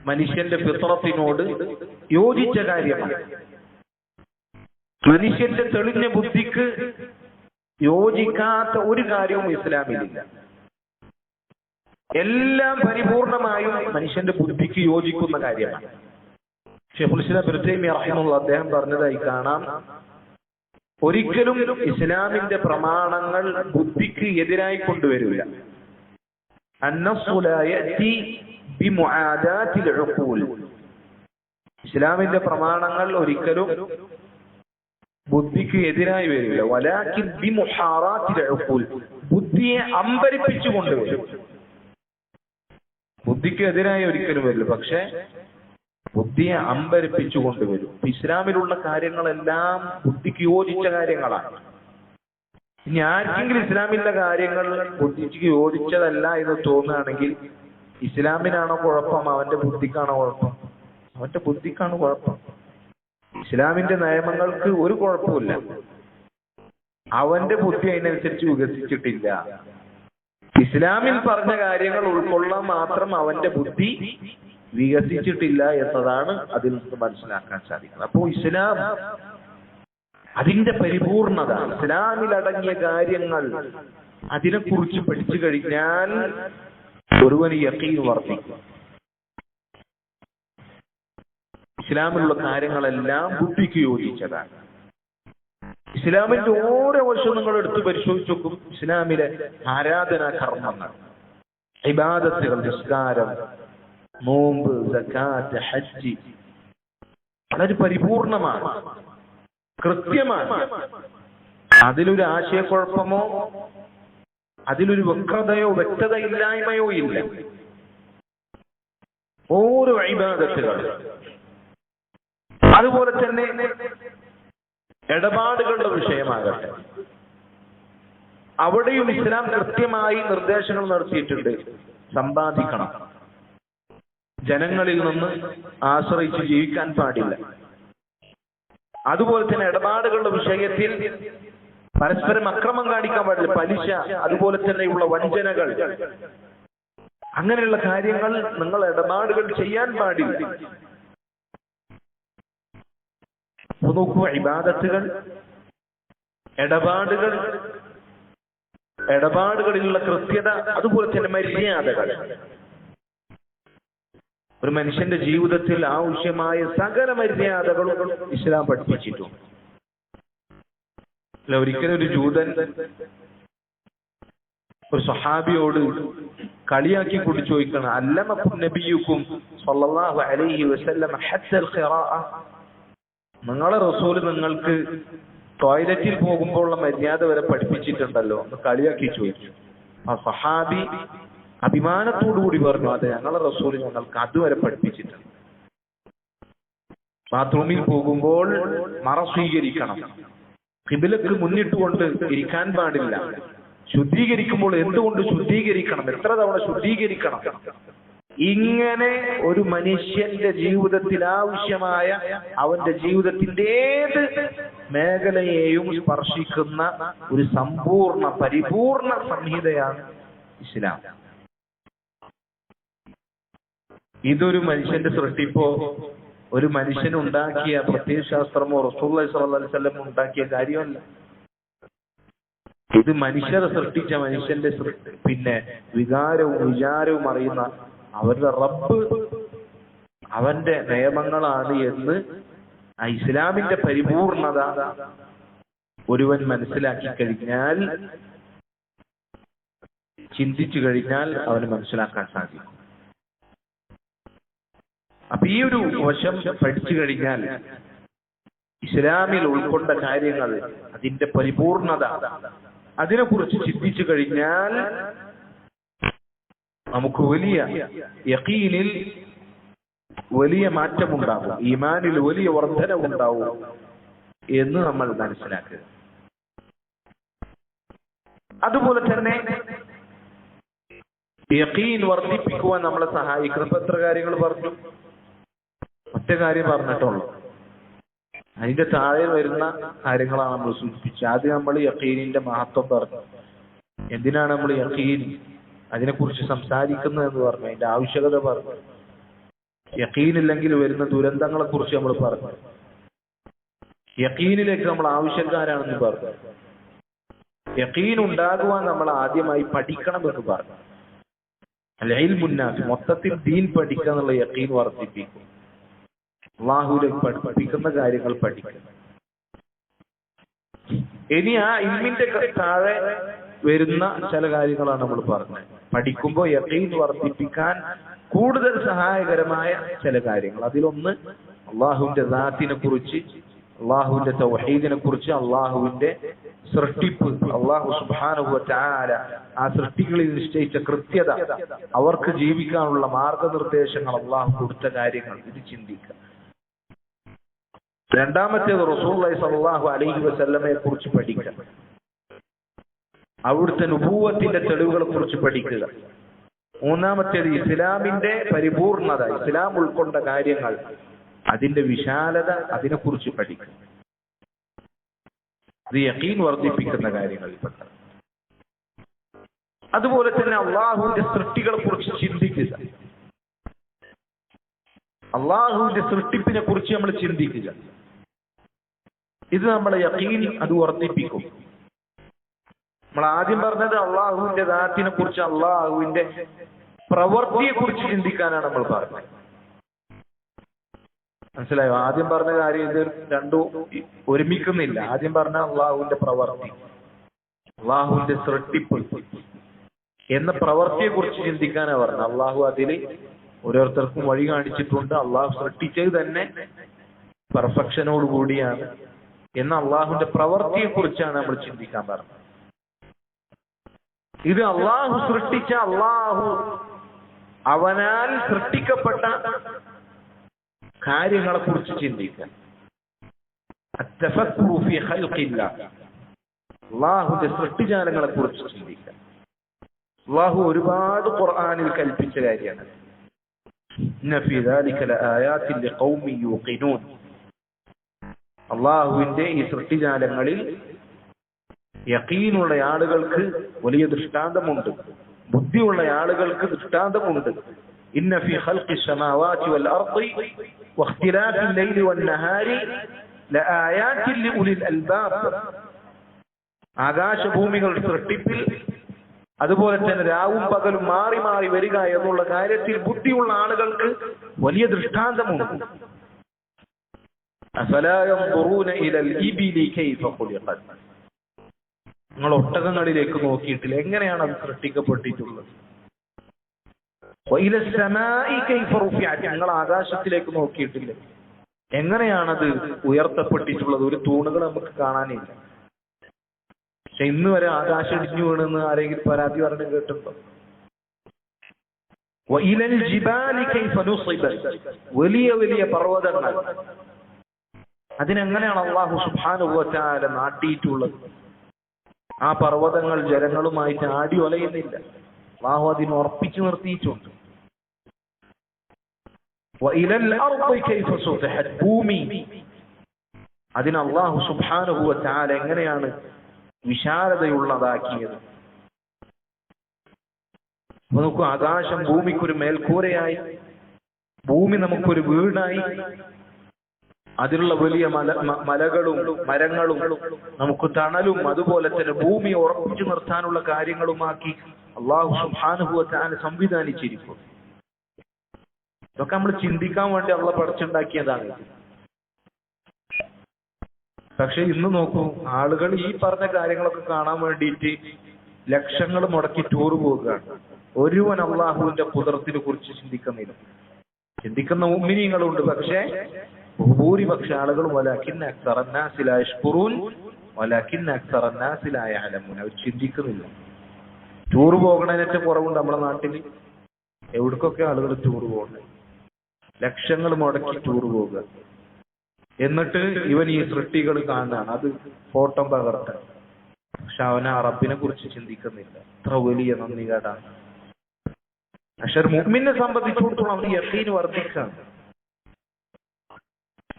[SPEAKER 1] മനുഷ്യന്റെ ഫിത്രത്തിനോട് യോജിച്ച കാര്യമാണ്. മനുഷ്യന്റെ തെളിഞ്ഞ ബുദ്ധിക്ക് യോജിക്കാത്ത ഒരു കാര്യവും ഇസ്ലാമിലില്ല. എല്ലാം പരിപൂർണമായും മനുഷ്യന്റെ ബുദ്ധിക്ക് യോജിക്കുന്ന കാര്യമാണ്. ശൈഖുൽ ഇസ്ലാം ഇബ്നു തൈമിയ്യ റഹിമഹുല്ലാഹ് അദ്ദേഹം പറഞ്ഞതായി കാണാം, ഒരിക്കലും ഇസ്ലാമിന്റെ പ്രമാണങ്ങൾ ബുദ്ധിക്ക് എതിരായി കൊണ്ടുവരില്ല. ഇസ്ലാമിന്റെ പ്രമാണങ്ങൾ ഒരിക്കലും ബുദ്ധിക്ക് എതിരായി വരില്ല. വലാകിൻ ബിമുഹാറാത്തിൽ ഉഖൂൽ, ബുദ്ധിയെ അമ്പരിപ്പിച്ചു കൊണ്ടുവരും. ബുദ്ധിക്ക് എതിരായി ഒരിക്കലും വരില്ല, പക്ഷെ ബുദ്ധിയെ അമ്പരിപ്പിച്ചു കൊണ്ടുവരും. ഇസ്ലാമിലുള്ള കാര്യങ്ങളെല്ലാം ബുദ്ധിക്ക് യോജിച്ച കാര്യങ്ങളാണ്. ഇനി ആർക്കെങ്കിലും ഇസ്ലാമിലെ കാര്യങ്ങൾ ബുദ്ധിക്ക് യോജിച്ചതല്ല എന്ന് തോന്നുകയാണെങ്കിൽ ഇസ്ലാമിനാണോ കുഴപ്പം, അവന്റെ ബുദ്ധിക്കാണോ കുഴപ്പം? അവന്റെ ബുദ്ധിക്കാണ് കുഴപ്പം. ഇസ്ലാമിന്റെ നിയമങ്ങൾക്ക് ഒരു കുഴപ്പമില്ല, അവന്റെ ബുദ്ധി അതിനനുസരിച്ച് വികസിച്ചിട്ടില്ല. ഇസ്ലാമിൽ പറഞ്ഞ കാര്യങ്ങൾ ഉൾക്കൊള്ളാൻ മാത്രം അവന്റെ ബുദ്ധി വികസിച്ചിട്ടില്ല എന്നതാണ് അതിൽ നിന്ന് മനസ്സിലാക്കാൻ സാധിക്കുന്നത്. അപ്പോൾ ഇസ്ലാം അതിന്റെ പരിപൂർണത, ഇസ്ലാമിൽ അടങ്ങിയ കാര്യങ്ങൾ, അതിനെക്കുറിച്ച് പഠിച്ചു കഴിഞ്ഞാൽ ഒരുവന് യഖീൻ വർദ്ധിക്കും. ഇസ്ലാമിലുള്ള കാര്യങ്ങളെല്ലാം ബുദ്ധിക്ക് യോജിച്ചതാണ്. ഇസ്ലാമിന്റെ ഓരോ വശവും നിങ്ങൾ എടുത്ത് പരിശോധിച്ച് നോക്കും. ഇസ്ലാമിലെ ആരാധനാ കർമ്മങ്ങൾ, ഇബാദത്തുകൾ, നിസ്കാരം, നോമ്പ്, സകാത്ത്, ഹജ്ജ് വളരെ പരിപൂർണമാണ്, കൃത്യമാണ്. അതിലൊരു ആശയക്കുഴപ്പമോ അതിലൊരു വക്രതയോ വ്യക്തതയില്ലായ്മയോ ഇല്ല. ഓരോ ഇബാദത്തുകൾ, അതുപോലെ തന്നെ ഇടപാടുകളുടെ വിഷയമാകട്ടെ, അവിടെയും ഇസ്ലാം കൃത്യമായി നിർദ്ദേശങ്ങൾ നടത്തിയിട്ടുണ്ട്. സമ്പാദിക്കണം, ജനങ്ങളിൽ നിന്ന് ആശ്രയിച്ച് ജീവിക്കാൻ പാടില്ല. അതുപോലെ തന്നെ ഇടപാടുകളുടെ വിഷയത്തിൽ പരസ്പരം അക്രമം കാണിക്കാൻ പാടില്ല. പലിശ, അതുപോലെ തന്നെയുള്ള വഞ്ചനകൾ, അങ്ങനെയുള്ള കാര്യങ്ങൾ നിങ്ങൾ ഇടപാടുകൾ ചെയ്യാൻ പാടില്ല. നോക്കൂ, ഇബാദത്തുകൾ, ഇടപാടുകളിലുള്ള കൃത്യത, അതുപോലെ തന്നെ മര്യാദകൾ, ഒരു മനുഷ്യന്റെ ജീവിതത്തിൽ ആവശ്യമായ സകല മര്യാദകളും ഇസ്ലാം പഠിപ്പിച്ചിട്ടുണ്ട്. അല്ല, ഒരിക്കലും ഒരു ജൂതൻ ഒരു സ്വഹാബിയോട് കളിയാക്കി കൂടി ചോദിക്കണം, അല്ലമക്കും നബിയുക്കും സ്വല്ലല്ലാഹു അലൈഹി വസല്ലം ഹത്തൽ ഖിറാഅ, നിങ്ങളെ റസൂൽ നിങ്ങൾക്ക് ടോയ്ലറ്റിൽ പോകുമ്പോഴുള്ള മര്യാദ വരെ പഠിപ്പിച്ചിട്ടുണ്ടല്ലോ എന്ന് കളിയാക്കി ചോദിച്ചു. ആ സഹാബി അഭിമാനത്തോടുകൂടി പറഞ്ഞു, അതെ, ഞങ്ങളെ റസൂൽ ഞങ്ങൾക്ക് അതുവരെ പഠിപ്പിച്ചിട്ടുണ്ട്. ബാത്റൂമിൽ പോകുമ്പോൾ മറ സ്വീകരിക്കണം, ഖിബിലക്ക് മുന്നിട്ടുകൊണ്ട് ഇരിക്കാൻ പാടില്ല, ശുദ്ധീകരിക്കുമ്പോൾ എന്തുകൊണ്ട് ശുദ്ധീകരിക്കണം, എത്ര തവണ ശുദ്ധീകരിക്കണം, ഇങ്ങനെ ഒരു മനുഷ്യന്റെ ജീവിതത്തിൽ ആവശ്യമായ അവന്റെ ജീവിതത്തിന്റെ ഏത് മേഖലയെയും സ്പർശിക്കുന്ന ഒരു സമ്പൂർണ്ണ പരിപൂർണ സംഹിതയാണ് ഇസ്ലാം. ഇതൊരു മനുഷ്യന്റെ സൃഷ്ടിപ്പോ ഒരു മനുഷ്യനുണ്ടാക്കിയ പ്രത്യയശാസ്ത്രമോ റസൂലുള്ളാഹി സ്വല്ലല്ലാഹു അലൈഹി വസല്ലം ഉണ്ടാക്കിയ കാര്യമല്ല. ഇത് മനുഷ്യർ സൃഷ്ടിച്ച, മനുഷ്യന്റെ പിന്നെ വികാരവും വിചാരവും അറിയുന്ന അവരുടെ റബ്ബ്, അവന്റെ നിയമങ്ങളാണ് എന്ന് ആ ഇസ്ലാമിന്റെ പരിപൂർണത ഒരുവൻ മനസ്സിലാക്കി കഴിഞ്ഞാൽ, ചിന്തിച്ചു കഴിഞ്ഞാൽ അവന് മനസ്സിലാക്കാൻ സാധിക്കും. അപ്പൊ ഈ ഒരു വശം പഠിച്ചു കഴിഞ്ഞാൽ ഇസ്ലാമിൽ ഉൾക്കൊണ്ട കാര്യങ്ങൾ, അതിന്റെ പരിപൂർണത, അതിനെക്കുറിച്ച് ചിന്തിച്ചു കഴിഞ്ഞാൽ നമുക്ക് വലിയ യഖീനിൽ വലിയ മാറ്റമുണ്ടാകും, ഈമാനിൽ വലിയ വർധനവുണ്ടാവും എന്ന് നമ്മൾ മനസ്സിലാക്കുക. അതുപോലെ തന്നെ യഖീൻ വർദ്ധിപ്പിക്കുവാൻ നമ്മളെ സഹായിക്കുന്ന ഇപ്പൊ എത്ര കാര്യങ്ങൾ പറഞ്ഞു? ഒറ്റ കാര്യം പറഞ്ഞിട്ടുള്ളൂ. അതിന്റെ താഴെ വരുന്ന കാര്യങ്ങളാണ് നമ്മൾ സൂചിപ്പിച്ചത്. ആദ്യം നമ്മൾ യഖീനിന്റെ മഹത്വം പറഞ്ഞു. എന്തിനാണ് നമ്മൾ യഖീൻ അതിനെക്കുറിച്ച് സംസാരിക്കുന്നത് എന്ന് പറഞ്ഞു. അതിന്റെ ആവശ്യകത പറഞ്ഞു. യഖീനില്ലെങ്കിൽ വരുന്ന ദുരന്തങ്ങളെ കുറിച്ച് നമ്മൾ പറഞ്ഞു. യഖീനിലേക്ക് നമ്മൾ ആവശ്യക്കാരാണെന്ന് പറഞ്ഞു. യഖീൻ ഉണ്ടാകുവാൻ നമ്മൾ ആദ്യമായി പഠിക്കണമെന്ന് പറഞ്ഞു. അൽ-ഇൽമുന്നാഫി, മൊത്തത്തിൽ ദീൻ പഠിക്കുക എന്നുള്ള യഖീൻ വർദ്ധിപ്പിക്കും. അല്ലാഹുവിലേക്ക് പഠിപ്പിക്കുന്ന കാര്യങ്ങൾ പഠിക്കുക. ഇനി ആ ഇൽമിന്റെ താഴെ വരുന്ന ചില കാര്യങ്ങളാണ് നമ്മൾ പറഞ്ഞത്. പഠിക്കുമ്പോൾ യഖീൻ വർദ്ധിപ്പിക്കാൻ കൂടുതൽ സഹായകരമായ ചില കാര്യങ്ങൾ. അതിലൊന്ന് അള്ളാഹുവിന്റെ ദാത്തിനെ കുറിച്ച്, അള്ളാഹുവിന്റെ തൗഹീദിനെ കുറിച്ച്, അള്ളാഹുവിന്റെ സൃഷ്ടിപ്പ്, അള്ളാഹു സുബ്ഹാനഹു വ തആല ആ സൃഷ്ടികളിൽ നിശ്ചയിച്ച കൃത്യത, അവർക്ക് ജീവിക്കാനുള്ള മാർഗനിർദ്ദേശങ്ങൾ, അള്ളാഹു കൊടുത്ത കാര്യങ്ങൾ, ഇത് ചിന്തിക്കുക. രണ്ടാമത്തേത് റസൂലുള്ളാഹി സ്വല്ലല്ലാഹു അലൈഹി വസല്ലമയെ കുറിച്ച് പഠിക്കുക. അവിടുത്തെ നുബുവത്തിന്റെ തെളിവുകളെ കുറിച്ച് പഠിക്കുക. മൂന്നാമത്തേത് ഇസ്ലാമിന്റെ പരിപൂർണത, ഇസ്ലാം ഉൾക്കൊണ്ട കാര്യങ്ങൾ, അതിന്റെ വിശാലത, അതിനെക്കുറിച്ച് പഠിക്കുക. ഇത് യഖീൻ വർദ്ധിപ്പിക്കുന്ന കാര്യങ്ങളിൽപ്പെട്ട. അതുപോലെ തന്നെ അള്ളാഹുവിന്റെ സൃഷ്ടികളെ കുറിച്ച് ചിന്തിക്കുക. അള്ളാഹുവിന്റെ സൃഷ്ടിപ്പിനെ കുറിച്ച് നമ്മൾ ചിന്തിക്കുക. ഇത് നമ്മളെ യഖീൻ അത് വർദ്ധിപ്പിക്കും. നമ്മൾ ആദ്യം പറഞ്ഞത് അള്ളാഹുവിന്റെ ദാത്തിനെ കുറിച്ച്, അള്ളാഹുവിന്റെ പ്രവൃത്തിയെ കുറിച്ച് ചിന്തിക്കാനാണ് നമ്മൾ പറഞ്ഞത്. മനസ്സിലായോ? ആദ്യം പറഞ്ഞ കാര്യം ഇത് രണ്ടും ഒരുമിക്കുന്നില്ല. ആദ്യം പറഞ്ഞ അള്ളാഹുവിന്റെ പ്രവൃത്തി, അള്ളാഹുവിന്റെ സൃഷ്ടിപ്പ് എന്ന പ്രവൃത്തിയെ കുറിച്ച് ചിന്തിക്കാനാണ് പറഞ്ഞത്. അള്ളാഹു അതില് ഓരോരുത്തർക്കും വഴി കാണിച്ചിട്ടുണ്ട്. അള്ളാഹു സൃഷ്ടിച്ചത് തന്നെ പെർഫെക്ഷനോട് കൂടിയാണ് എന്ന അള്ളാഹുവിന്റെ പ്രവൃത്തിയെ കുറിച്ചാണ് നമ്മൾ ചിന്തിക്കാൻ പറഞ്ഞത്. ഇത് അള്ളാഹു സൃഷ്ടിച്ച, അള്ളാഹു അവനാൽ സൃഷ്ടിക്കപ്പെട്ട കാര്യങ്ങളെ കുറിച്ച് ചിന്തിക്കുക. അള്ളാഹുവിന്റെ സൃഷ്ടിജാലങ്ങളെ കുറിച്ച് ചിന്തിക്കുക. അള്ളാഹു ഒരുപാട് ഖുർആനിൽ കൽപ്പിച്ച കാര്യമാണ്. അള്ളാഹുവിന്റെ ഈ സൃഷ്ടിജാലങ്ങളിൽ യഖീനുള്ള ആളുകൾക്ക് വലിയ ദൃഷ്ടാന്തമുണ്ട്, ബുദ്ധിയുള്ള ആളുകൾക്ക് ദൃഷ്ടാന്തമുണ്ട്. ഇന്ന ഫീ ഖൽഖി സ്സമാവാതി വൽ അർദി വഖ്തിലാഫിൽ ലൈലി വൻ നഹാരി ലആയാതിൻ ലിഉലിൽ അൽബാബ്. ആകാശഭൂമികളുടെ സൃഷ്ടിപ്പിൽ, അതുപോലെ തന്നെ രാവും പകലും മാറി മാറി വരിക എന്നുള്ള കാര്യത്തിൽ ബുദ്ധിയുള്ള ആളുകൾക്ക് വലിയ ദൃഷ്ടാന്തമുണ്ട്. അഫലാ യൻദുറൂന ഇലൽ ഇബിലി കൈഫ ഖുലിഖത്. നിങ്ങൾ ഒട്ടകങ്ങളിലേക്ക് നോക്കിയിട്ടില്ല, എങ്ങനെയാണ് അത് സൃഷ്ടിക്കപ്പെട്ടിട്ടുള്ളത്? നിങ്ങൾ ആകാശത്തിലേക്ക് നോക്കിയിട്ടില്ല, എങ്ങനെയാണത് ഉയർത്തപ്പെട്ടിട്ടുള്ളത്? ഒരു തൂണുകൾ നമുക്ക് കാണാനില്ല. പക്ഷെ ഇന്ന് വരെ ആകാശം ഇടിഞ്ഞു വീണെന്ന് ആരെങ്കിലും പരാതി പറഞ്ഞു കേട്ടിട്ടുണ്ടോ? വലിയ വലിയ പർവ്വതങ്ങൾ, അതിനെങ്ങനെയാണ് അല്ലാഹു സുബ്ഹാനഹു വ തആല നാട്ടിയിട്ടുള്ളത്? ആ പർവ്വതങ്ങൾ ജനങ്ങളുമായിട്ട് ആടി ഒലയുന്നില്ല. അല്ലാഹു അതിനെ ഉറപ്പിച്ചു നിർത്തിയിട്ടുണ്ട്. ഭൂമി, അതിന് അല്ലാഹു സുബ്ഹാനഹു വ തആല എങ്ങനെയാണ് വിശാലതയുള്ളതാക്കിയത്? നമുക്ക് ആകാശം ഭൂമിക്കൊരു മേൽക്കൂരയായി, ഭൂമി നമുക്കൊരു വീടായി, അതിലുള്ള വലിയ മലകളും മരങ്ങളും നമുക്ക് തണലും, അതുപോലെ തന്നെ ഭൂമിയെ ഉറപ്പിച്ചു നിർത്താനുള്ള കാര്യങ്ങളുമാക്കി അല്ലാഹു സുബ്ഹാനഹു വ തആല സംവിധാനിച്ചിരിക്കും. ഇതൊക്കെ നമ്മൾ ചിന്തിക്കാൻ വേണ്ടി അല്ലാഹു പടച്ചുണ്ടാക്കിയതാണ്. പക്ഷെ ഇന്ന് നോക്കൂ, ആളുകൾ ഈ പറഞ്ഞ കാര്യങ്ങളൊക്കെ കാണാൻ വേണ്ടിയിട്ട് ലക്ഷങ്ങൾ മുടക്കി ടൂർ പോവുകയാണ്. ഒരുവൻ അല്ലാഹുവിന്റെ ഖുദ്റത്തിനെ കുറിച്ച് ചിന്തിക്കുന്നില്ല. ചിന്തിക്കുന്ന മുഅ്മിനീങ്ങളുണ്ട്, പക്ഷേ ഭൂരിപക്ഷ ആളുകൾ വലാകിന്ന അക്സറന്നാസി ലാ യശ്കുറൂൻ, വലകിന്ന അക്സറ അന്നാസി ലാ യഅലമൂൻ. അവർ ചിന്തിക്കുന്നില്ല. ടൂർ പോകണതിനൊക്കെ കുറവുണ്ട് നമ്മുടെ നാട്ടിൽ. എവിടേക്കൊക്കെ ആളുകൾ ടൂർ പോകുന്നത്, ലക്ഷങ്ങൾ മുടക്കി ടൂർ പോകുക. എന്നിട്ട് ഇവൻ ഈ സൃഷ്ടികൾ കാണാൻ അത് ഫോട്ടോ പകർത്താൻ. പക്ഷെ അവൻ ആ റബ്ബിനെ കുറിച്ച് ചിന്തിക്കുന്നില്ല. എത്ര വലിയ നന്ദി കേടാണ്. പക്ഷെ ഒരു മുഅ്മിനെ സംബന്ധിച്ചിടത്തോളം അവന് യഖീൻ വർദ്ധിക്കാൻ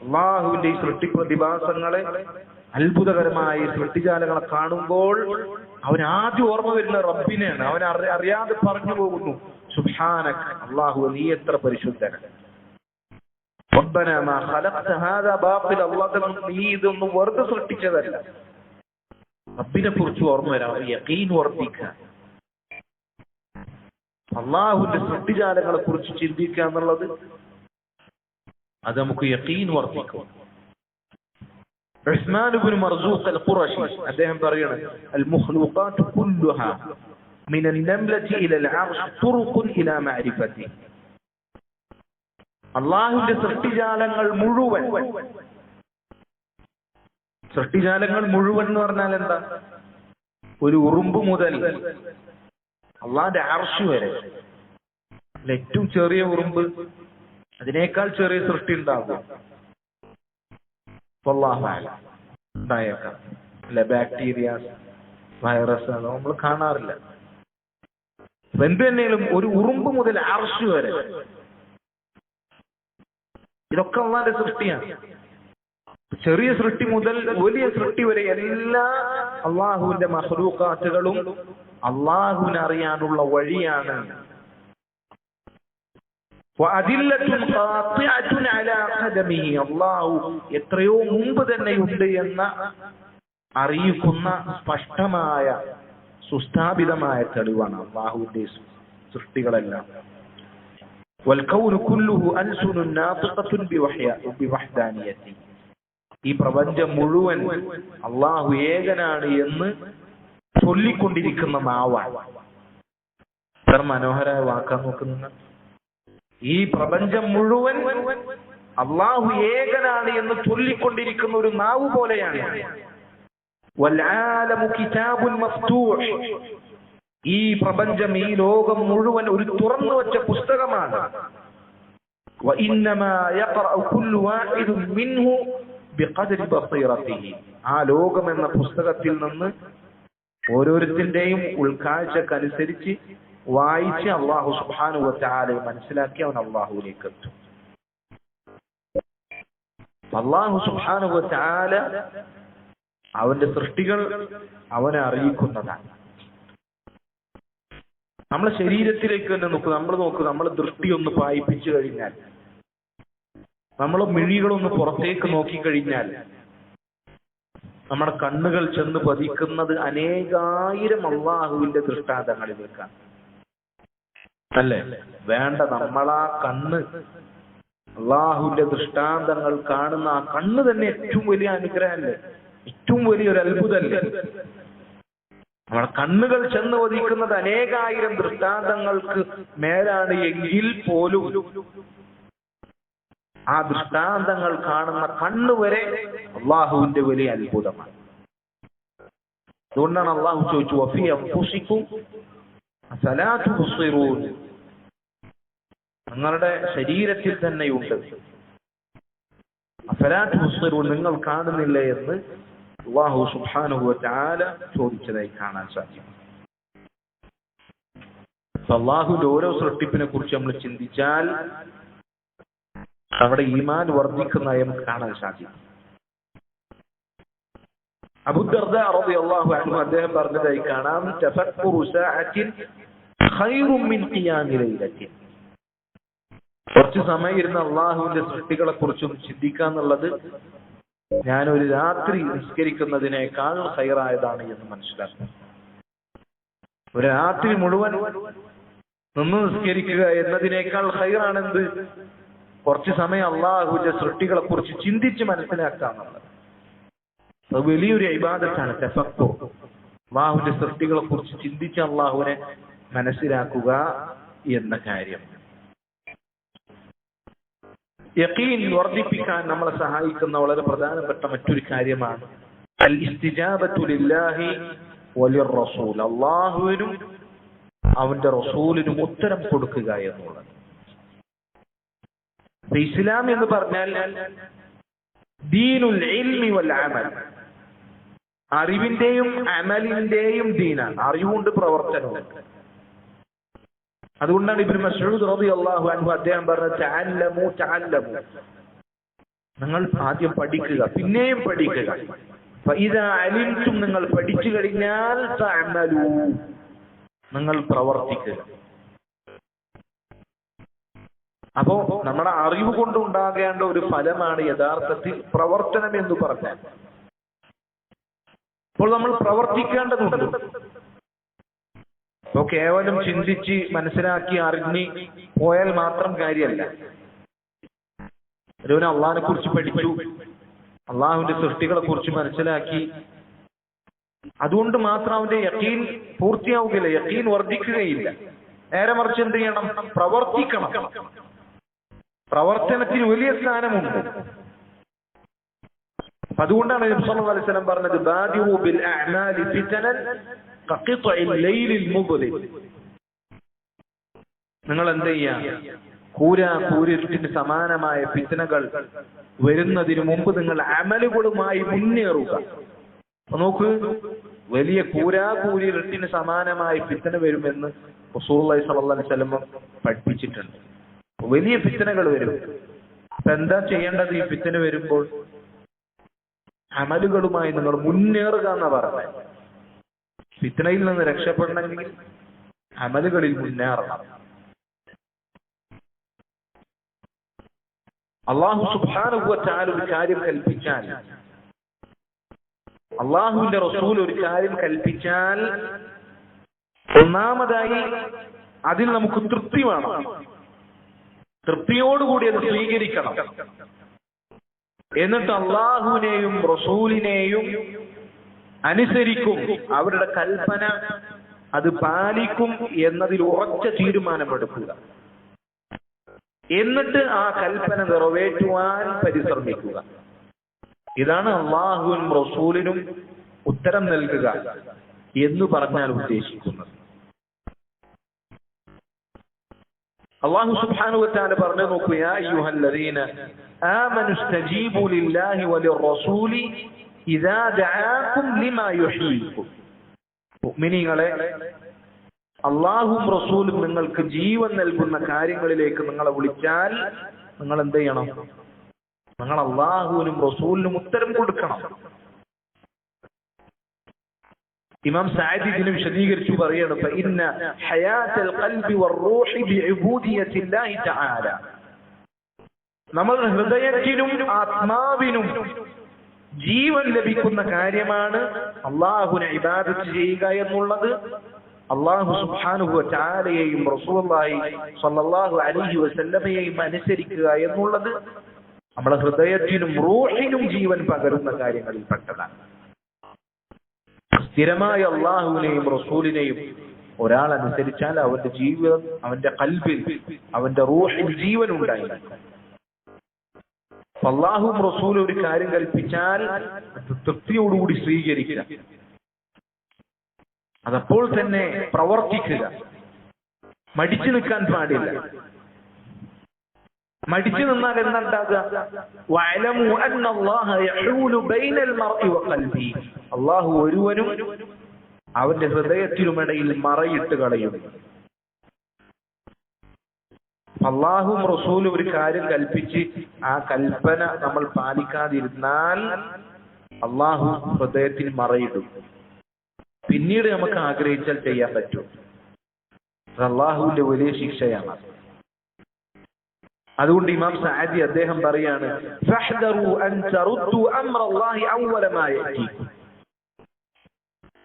[SPEAKER 1] അള്ളാഹുവിന്റെ ഈ സൃഷ്ടി പ്രതിഭാസങ്ങളെ, അത്ഭുതകരമായ സൃഷ്ടിജാലങ്ങളെ കാണുമ്പോൾ അവൻ ആദ്യം ഓർമ്മ വരുന്ന റബ്ബിനെയാണ്. അവൻ അറിയാതെ പറഞ്ഞു പോകുന്നു, സുബ്ഹാനക, അല്ലാഹു നീ എത്ര പരിശുദ്ധനാണ്. റബ്ബനാ മാ ഖലഖ്ത ഹാദാ ബാതിൽ, അല്ലാഹു നീ ഇതൊന്നും വെറുതെ സൃഷ്ടിച്ചതല്ല. റബ്ബിനെ കുറിച്ച് ഓർമ്മ വരാൻ യഖീൻ വർദ്ധിക്കാൻ, അള്ളാഹുവിന്റെ സൃഷ്ടിജാലങ്ങളെ കുറിച്ച് ചിന്തിക്കുക എന്നുള്ളത് അത് നമുക്ക് യഖീൻ വർദ്ധിക്കും. ഉസ്മാൻ ഇബ്നു മർസൂഖ് അൽ-ഖുറശി അദ്ദേഹം പറയുന്നത്, അൽ മഖ്ലൂഖാത്തു കുല്ലുഹാ മിന അൻ-നംലതി ഇല അൽ-അർശ് തുറുഖുൻ ഇലാ മഅരിഫതി. അല്ലാഹുവിന്റെ സൃഷ്ടിജാലങ്ങൾ മുഴുവൻ എന്ന് പറഞ്ഞാൽ എന്താ? ഒരു ഉറുമ്പ് മുതൽ അള്ളാന്റെ അർശ് വരെ, ഏറ്റവും ചെറിയ ഉറുമ്പ്, അതിനേക്കാൾ ചെറിയ സൃഷ്ടി ഉണ്ടാകും ഉണ്ടായേക്കാം അല്ലെ? ബാക്ടീരിയാസ്, വൈറസ്, അത് നമ്മൾ കാണാറില്ല. എന്ത് തന്നെയും ഒരു ഉറുമ്പ് മുതൽ അർശ് വരെ ഇതൊക്കെ അള്ളാന്റെ സൃഷ്ടിയാണ്. ചെറിയ സൃഷ്ടി മുതൽ വലിയ സൃഷ്ടി വരെ എല്ലാ അള്ളാഹുവിന്റെ മഖ്ലൂഖാത്തുകളും അള്ളാഹുവിനെ അറിയാനുള്ള വഴിയാണ്. അള്ളാഹു എത്രയോ മുമ്പ് തന്നെയുണ്ട് എന്ന അറിയിക്കുന്ന സ്പഷ്ടമായ സുസ്ഥാപിതമായ തെളിവാണ് അള്ളാഹുവിന്റെ സൃഷ്ടികളെല്ലാം. ഈ പ്രപഞ്ചം മുഴുവൻ അള്ളാഹു ഏകനാണ് എന്ന് ചൊല്ലിക്കൊണ്ടിരിക്കുന്ന നാവാണ്. എത്ര മനോഹരമായ വാക്കാൻ നോക്കുന്ന. ഈ പ്രപഞ്ചം മുഴുവൻ അള്ളാഹു ഏകനാണ് എന്ന് ചൊല്ലിക്കൊണ്ടിരിക്കുന്ന ഒരു നാവ് പോലെയാണ്. ഈ പ്രപഞ്ചം, ഈ ലോകം മുഴുവൻ ഒരു തുറന്നു വച്ച പുസ്തകമാണ്. ആ ലോകം എന്ന പുസ്തകത്തിൽ നിന്ന് ഓരോരുത്തരുടെയും ഉൾക്കാഴ്ചക്കനുസരിച്ച് വായിച്ച് അള്ളാഹു സുബ്ഹാനഹു വ തആലയെ മനസ്സിലാക്കി അവൻ അള്ളാഹുവിലേക്ക് എത്തും. അള്ളാഹു സുബ്ഹാനഹു വ തആല അവന്റെ സൃഷ്ടികൾ അവനെ അറിയിക്കുന്നതാണ്. നമ്മളെ ശരീരത്തിലേക്ക് തന്നെ നോക്കൂ. നമ്മൾ ദൃഷ്ടി ഒന്ന് പായിപ്പിച്ചു കഴിഞ്ഞാൽ, നമ്മൾ മിഴികളൊന്ന് പുറത്തേക്ക് നോക്കിക്കഴിഞ്ഞാൽ നമ്മുടെ കണ്ണുകൾ ചെന്ന് പതിക്കുന്നത് അനേകായിരം അള്ളാഹുവിന്റെ ദൃഷ്ടാന്തങ്ങളിലേക്കാണ് അല്ലേ? വേണ്ട, നമ്മളാ കണ്ണ്, അള്ളാഹുവിന്റെ ദൃഷ്ടാന്തങ്ങൾ കാണുന്ന ആ കണ്ണ് തന്നെ ഏറ്റവും വലിയ അനുഗ്രഹമല്ലേ? ഏറ്റവും വലിയൊരു അത്ഭുതമല്ലേ? നമ്മുടെ കണ്ണുകൾ ചെന്ന് പതിക്കുന്നത് അനേകായിരം ദൃഷ്ടാന്തങ്ങൾക്ക് മേലാണ് എങ്കിൽ പോലും ആ ദൃഷ്ടാന്തങ്ങൾ കാണുന്ന കണ്ണുവരെ അള്ളാഹുവിന്റെ വലിയ അത്ഭുതമാണ്. അതുകൊണ്ടാണ് അള്ളാഹു ചോദിച്ചു, വഫീ അൻഫുസികും അഫലാ തുബ്സിറൂൻ, നിങ്ങളുടെ ശരീരത്തിൽ തന്നെയുണ്ട്, അഫലാ തുബ്സിറൂൻ, നിങ്ങൾ കാണുന്നില്ല എന്ന് അല്ലാഹു സുബ്ഹാനഹു വ തആല ചോദിച്ചതായി കാണാൻ സാധിക്കും. അല്ലാഹുവിന്റെ ഓരോ സൃഷ്ടിപ്പിനെ കുറിച്ച് നമ്മൾ ചിന്തിച്ചാൽ നമ്മുടെ ഈമാൻ വർദ്ധിക്കുന്നതായി നമുക്ക് കാണാൻ സാധിക്കും. അബൂ ദർദാ റളിയല്ലാഹു അൻഹു അദ്ദേഹം പറഞ്ഞതായി കാണാം, തഫക്കുറു സഅത്തിൻ ഖൈറും മിൻ ഖിയാമി ലൈലത്തിൻ. കുറച്ച് സമയം ഇരുന്ന് അള്ളാഹുവിന്റെ സൃഷ്ടികളെ കുറിച്ചും ചിന്തിക്കാന്നുള്ളത് ഞാനൊരു രാത്രി നിസ്കരിക്കുന്നതിനേക്കാൾ ഖൈറായതാണ് എന്ന് മനസ്സിലാക്കുന്നു. ഒരു രാത്രി മുഴുവൻ നിന്ന് നിസ്കരിക്കുക എന്നതിനേക്കാൾ ഖൈറാണെന്ത്? കുറച്ച് സമയം അള്ളാഹുവിന്റെ സൃഷ്ടികളെ കുറിച്ച് ചിന്തിച്ച് മനസ്സിലാക്കാന്നുള്ളത്. അത് വലിയൊരു ഇബാദത്താണ് തഫക്കുർ. അള്ളാഹുവിന്റെ സൃഷ്ടികളെ കുറിച്ച് ചിന്തിച്ച് അള്ളാഹുവിനെ മനസ്സിലാക്കുക എന്ന കാര്യം. യഖീൻ വർദ്ധിപ്പിക്കാൻ നമ്മളെ സഹായിക്കുന്ന വളരെ പ്രധാനപ്പെട്ട മറ്റൊരു കാര്യമാണ് അൽ ഇസ്തിജാബത്തു ലില്ലാഹി വലിർറസൂൽ, അല്ലാഹുവിനും അവന്റെ റസൂലിനും ഉത്തരം കൊടുക്കുക എന്നുള്ളത്. ഇസ്ലാം എന്ന് പറഞ്ഞാൽ ദീനുൽ ഇൽമി വൽ അമൽ, അറിവിന്റെയും അമലിന്റെയും ദീനാണ്. അറിവുകൊണ്ട് പ്രവർത്തനമുണ്ട്. അതുകൊണ്ടാണ് ഇബ്നു മസ്ഊദ് റളിയല്ലാഹു അൻഹു അദ്ദേഹം പറഞ്ഞത് തഅല്ലമു തഅല്ലമു, നിങ്ങൾ ആദ്യം പഠിക്കുക പിന്നെയും പഠിക്കുക. ഫഇദാ അലിംതും, നിങ്ങൾ പഠിച്ചു കഴിഞ്ഞാൽ തഅമലു, നിങ്ങൾ പ്രവർത്തിക്കുക. അപ്പോ നമ്മുടെ അറിവ് കൊണ്ടുണ്ടാകേണ്ട ഒരു ഫലമാണ് യഥാർത്ഥത്തിൽ പ്രവർത്തനം എന്ന് പറഞ്ഞാൽ. അപ്പോൾ നമ്മൾ പ്രവർത്തിക്കേണ്ടതുണ്ട്. അപ്പോ കേവലം ചിന്തിച്ച് മനസ്സിലാക്കി അറിഞ്ഞ് പോയാൽ മാത്രം കാര്യമല്ല. ഒരുവന് അള്ളാഹിനെ കുറിച്ച് പഠിച്ചു, അള്ളാഹുവിന്റെ സൃഷ്ടികളെ കുറിച്ച് മനസ്സിലാക്കി, അതുകൊണ്ട് മാത്രം അവന്റെ യഖീൻ പൂർത്തിയാവുകയില്ല, യഖീൻ വർദ്ധിക്കുകയില്ല. നേരെ മറിച്ച് എന്ത് ചെയ്യണം? പ്രവർത്തിക്കണം. പ്രവർത്തനത്തിന് വലിയ സ്ഥാനമുണ്ട്. അതുകൊണ്ടാണ് നബി സല്ലല്ലാഹു അലൈഹി വസല്ലം പറഞ്ഞത് ബാദിഉ ബിൽ അഅമാലി ഫിതനൻ കഖിത്ഇൽ ലൈലിൽ മുദ്ലിം. നിങ്ങൾ എന്ത് ചെയ്യുക? കൂരിരുട്ടിന് സമാനമായ ഫിത്നകൾ വരുന്നതിന് മുമ്പ് നിങ്ങൾ അമലുകളുമായി മുന്നേറുക. നോക്ക്, വലിയ കൂരിരുട്ടിന് സമാനമായ ഫിത്ന വരുമെന്ന് റസൂലുള്ളാഹി സ്വല്ലല്ലാഹു അലൈഹി വസല്ലം പഠിപ്പിച്ചിട്ടുണ്ട്. വലിയ ഫിത്നകൾ വരും. അപ്പൊ എന്താ ചെയ്യേണ്ടത്? ഈ ഫിത്ന വരുമ്പോൾ അമലുകളുമായി നിങ്ങൾ മുന്നേറുക എന്നാ പറഞ്ഞത്. ഫിത്നയിൽ നിന്ന് രക്ഷപ്പെടണമെങ്കിൽ അമലുകളിൽ മുന്നേറണം. അല്ലാഹു സുബ്ഹാനഹു വ തആല ഒരു കാര്യം കൽപ്പിച്ചാൽ, അല്ലാഹുവിന്റെ റസൂൽ ഒരു കാര്യം കൽപ്പിച്ചാൽ, ഒന്നാമതായി അതിൽ നമുക്ക് തൃപ്തി വേണം. തൃപ്തിയോടുകൂടി അത് സ്വീകരിക്കണം. എന്നിട്ട് അല്ലാഹുവിനെയും റസൂലിനെയും അനുസരിക്കും, അവരുടെ കൽപ്പന അത് പാലിക്കും എന്നതിൽ ഉറച്ച തീരുമാനമെടുക്കുക. എന്നിട്ട് ആ കൽപ്പന നിറവേറ്റുവാൻ പരിശ്രമിക്കുക. ഇതാണ് അല്ലാഹുവിനും റസൂലിനും ഉത്തരം നൽകുക എന്ന് പറഞ്ഞാൽ ഉദ്ദേശിക്കുന്നത്. അല്ലാഹു സുബ്ഹാനഹു വ തആല പറഞ്ഞു, നോക്കൂ, യാ അയ്യുഹല്ലദീന ആമനു ഇസ്തജീബു ലില്ലാഹി വലിർറസൂലി ഇദാ ദഅാകും ലിമാ യുഹ്യീകും. മുഅ്മിനീങ്ങളെ, അല്ലാഹുവും റസൂലും നിങ്ങൾക്ക് ജീവൻ നൽകുന്ന കാര്യങ്ങളിലേക്ക് നിങ്ങളെ വിളിച്ചാൽ നിങ്ങൾ എന്ത് ചെയ്യണം? നിങ്ങൾ അല്ലാഹുവിനും റസൂലിനും ഉത്തരം കൊടുക്കണം. ഇമാം സഅദി ഇതിനെ വിശദീകരിച്ചു പറയാണ്, ഫഇന്ന ഹയാത്തൽ ഖൽബി വറൂഹി ബിഉബൂദിയത്തില്ലാഹി തആല. നമ്മുടെ ഹൃദയത്തിനും ആത്മാവിനും ജീവൻ ലഭിക്കുന്ന കാര്യമാണ് അല്ലാഹുവിനെ ഇബാദത്ത് ചെയ്യുക എന്നുള്ളത്. അല്ലാഹു സുബ്ഹാനഹു വ തആലയെയും റസൂലുള്ളാഹി സ്വല്ലല്ലാഹു അലൈഹി വസല്ലമയെയും അനുസരിക്കുക എന്നുള്ളത് നമ്മുടെ ഹൃദയത്തിനും റൂഹിനും ജീവൻ പകരുന്ന കാര്യങ്ങളിൽ പെട്ടതാണ്. സ്ഥിരമായ അല്ലാഹുവിനെയും റസൂലിനെയും ഒരാൾ അനുസരിച്ചാൽ അവന്റെ ജീവിതം, അവന്റെ ഖൽബിൽ, അവന്റെ റൂഹിൽ ജീവൻ ഉണ്ടായിരിക്കും. അല്ലാഹുവും റസൂലും ഒരു കാര്യം കൽപ്പിച്ചാൽ തൃപ്തിയോടുകൂടി സ്വീകരിക്കുക, അതപ്പോൾ തന്നെ പ്രവർത്തിക്കുക. മടിച്ചു നിൽക്കാൻ പാടില്ല. മടിച്ചു നിന്നാൽ എന്തുണ്ടാകുക? വഅലമു അന്നല്ലാഹ യഹൂലു ബൈനൽ മർഇ വഖൽബി. അല്ലാഹു ഒരുവനും അവന്റെ ഹൃദയത്തിനുമിടയിൽ മറയിട്ട് കളയും. അല്ലാഹുവും റസൂലും ഒരു കാര്യം കൽപ്പിച്ച് ആ കൽപ്പന നമ്മൾ പാലിക്കാതിരുന്നാൽ അല്ലാഹു ഹൃദയത്തിന് മറയിടും. പിന്നീട് നമുക്ക് ആഗ്രഹിച്ചാൽ ചെയ്യാൻ പറ്റും. അല്ലാഹുവിന്റെ വലിയ ശിക്ഷയാണ്. അതുകൊണ്ട് ഇമാം സഅദി അദ്ദേഹം പറയാണ്, ഫഹ്ദറു അൻ തറുദ്ദു അംറല്ലാഹി അവ്വല മാ യഅതീകും.